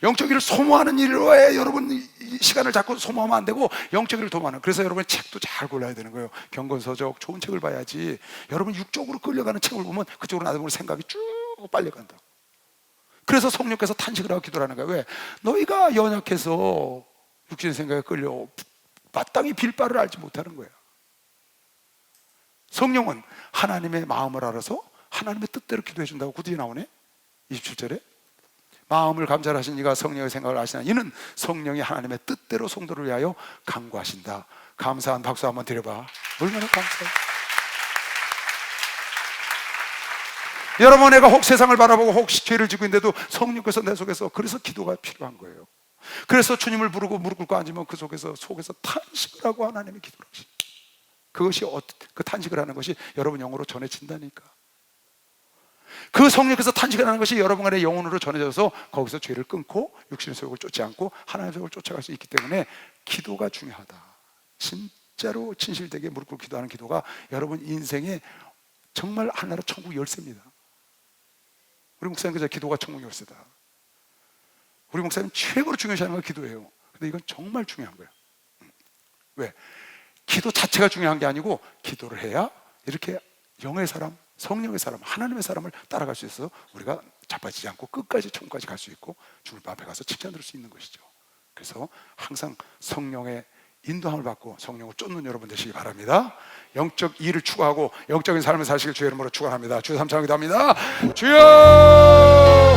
영적 일을 소모하는 일로 해 여러분 시간을 자꾸 소모하면 안 되고 영적 일을 도모하는. 그래서 여러분 책도 잘 골라야 되는 거예요. 경건서적 좋은 책을 봐야지. 여러분 육적으로 끌려가는 책을 보면 그쪽으로 나중에 생각이 쭉 빨려간다고. 그래서 성령께서 탄식을 하고 기도를 하는 거예요. 왜? 너희가 연약해서 육신의 생각에 끌려 마땅히 빌바를 알지 못하는 거야. 성령은 하나님의 마음을 알아서 하나님의 뜻대로 기도해 준다고 굳이 나오네. 27절에 마음을 감찰하신 이가 성령의 생각을 아시나 이는 성령이 하나님의 뜻대로 성도를 위하여 간구하신다. 감사한 박수 한번 드려봐. 얼마나 감사해. 여러분, 내가 혹 세상을 바라보고 혹시 죄를 지고 있는데도 성령께서 내 속에서, 그래서 기도가 필요한 거예요. 그래서 주님을 부르고 무릎 꿇고 앉으면 그 속에서 탄식을 하고 하나님의 기도를 하시죠. 그것이 그 탄식을 하는 것이 여러분 영으로 전해진다니까. 그 성령께서 탄식을 하는 것이 여러분 안에 영혼으로 전해져서 거기서 죄를 끊고 육신의 소욕을 쫓지 않고 하나님의 소욕을 쫓아갈 수 있기 때문에 기도가 중요하다. 진짜로 진실되게 무릎 꿇고 기도하는 기도가 여러분 인생에 정말 하나로 천국 열쇠입니다. 우리 목사님께서 기도가 천국 열쇠다. 우리 목사님 최고로 중요시하는 건 기도예요. 근데 이건 정말 중요한 거예요. 왜? 기도 자체가 중요한 게 아니고 기도를 해야 이렇게 영의 사람, 성령의 사람, 하나님의 사람을 따라갈 수 있어서 우리가 자빠지지 않고 끝까지 천국까지 갈 수 있고 주님 앞에 가서 칭찬 들을 수 있는 것이죠. 그래서 항상 성령의 인도함을 받고 성령을 쫓는 여러분 되시기 바랍니다. 영적 일을 추구하고 영적인 삶을 사시길 주의 이름으로 축원합니다. 주여 삼창 기도합니다. 주여!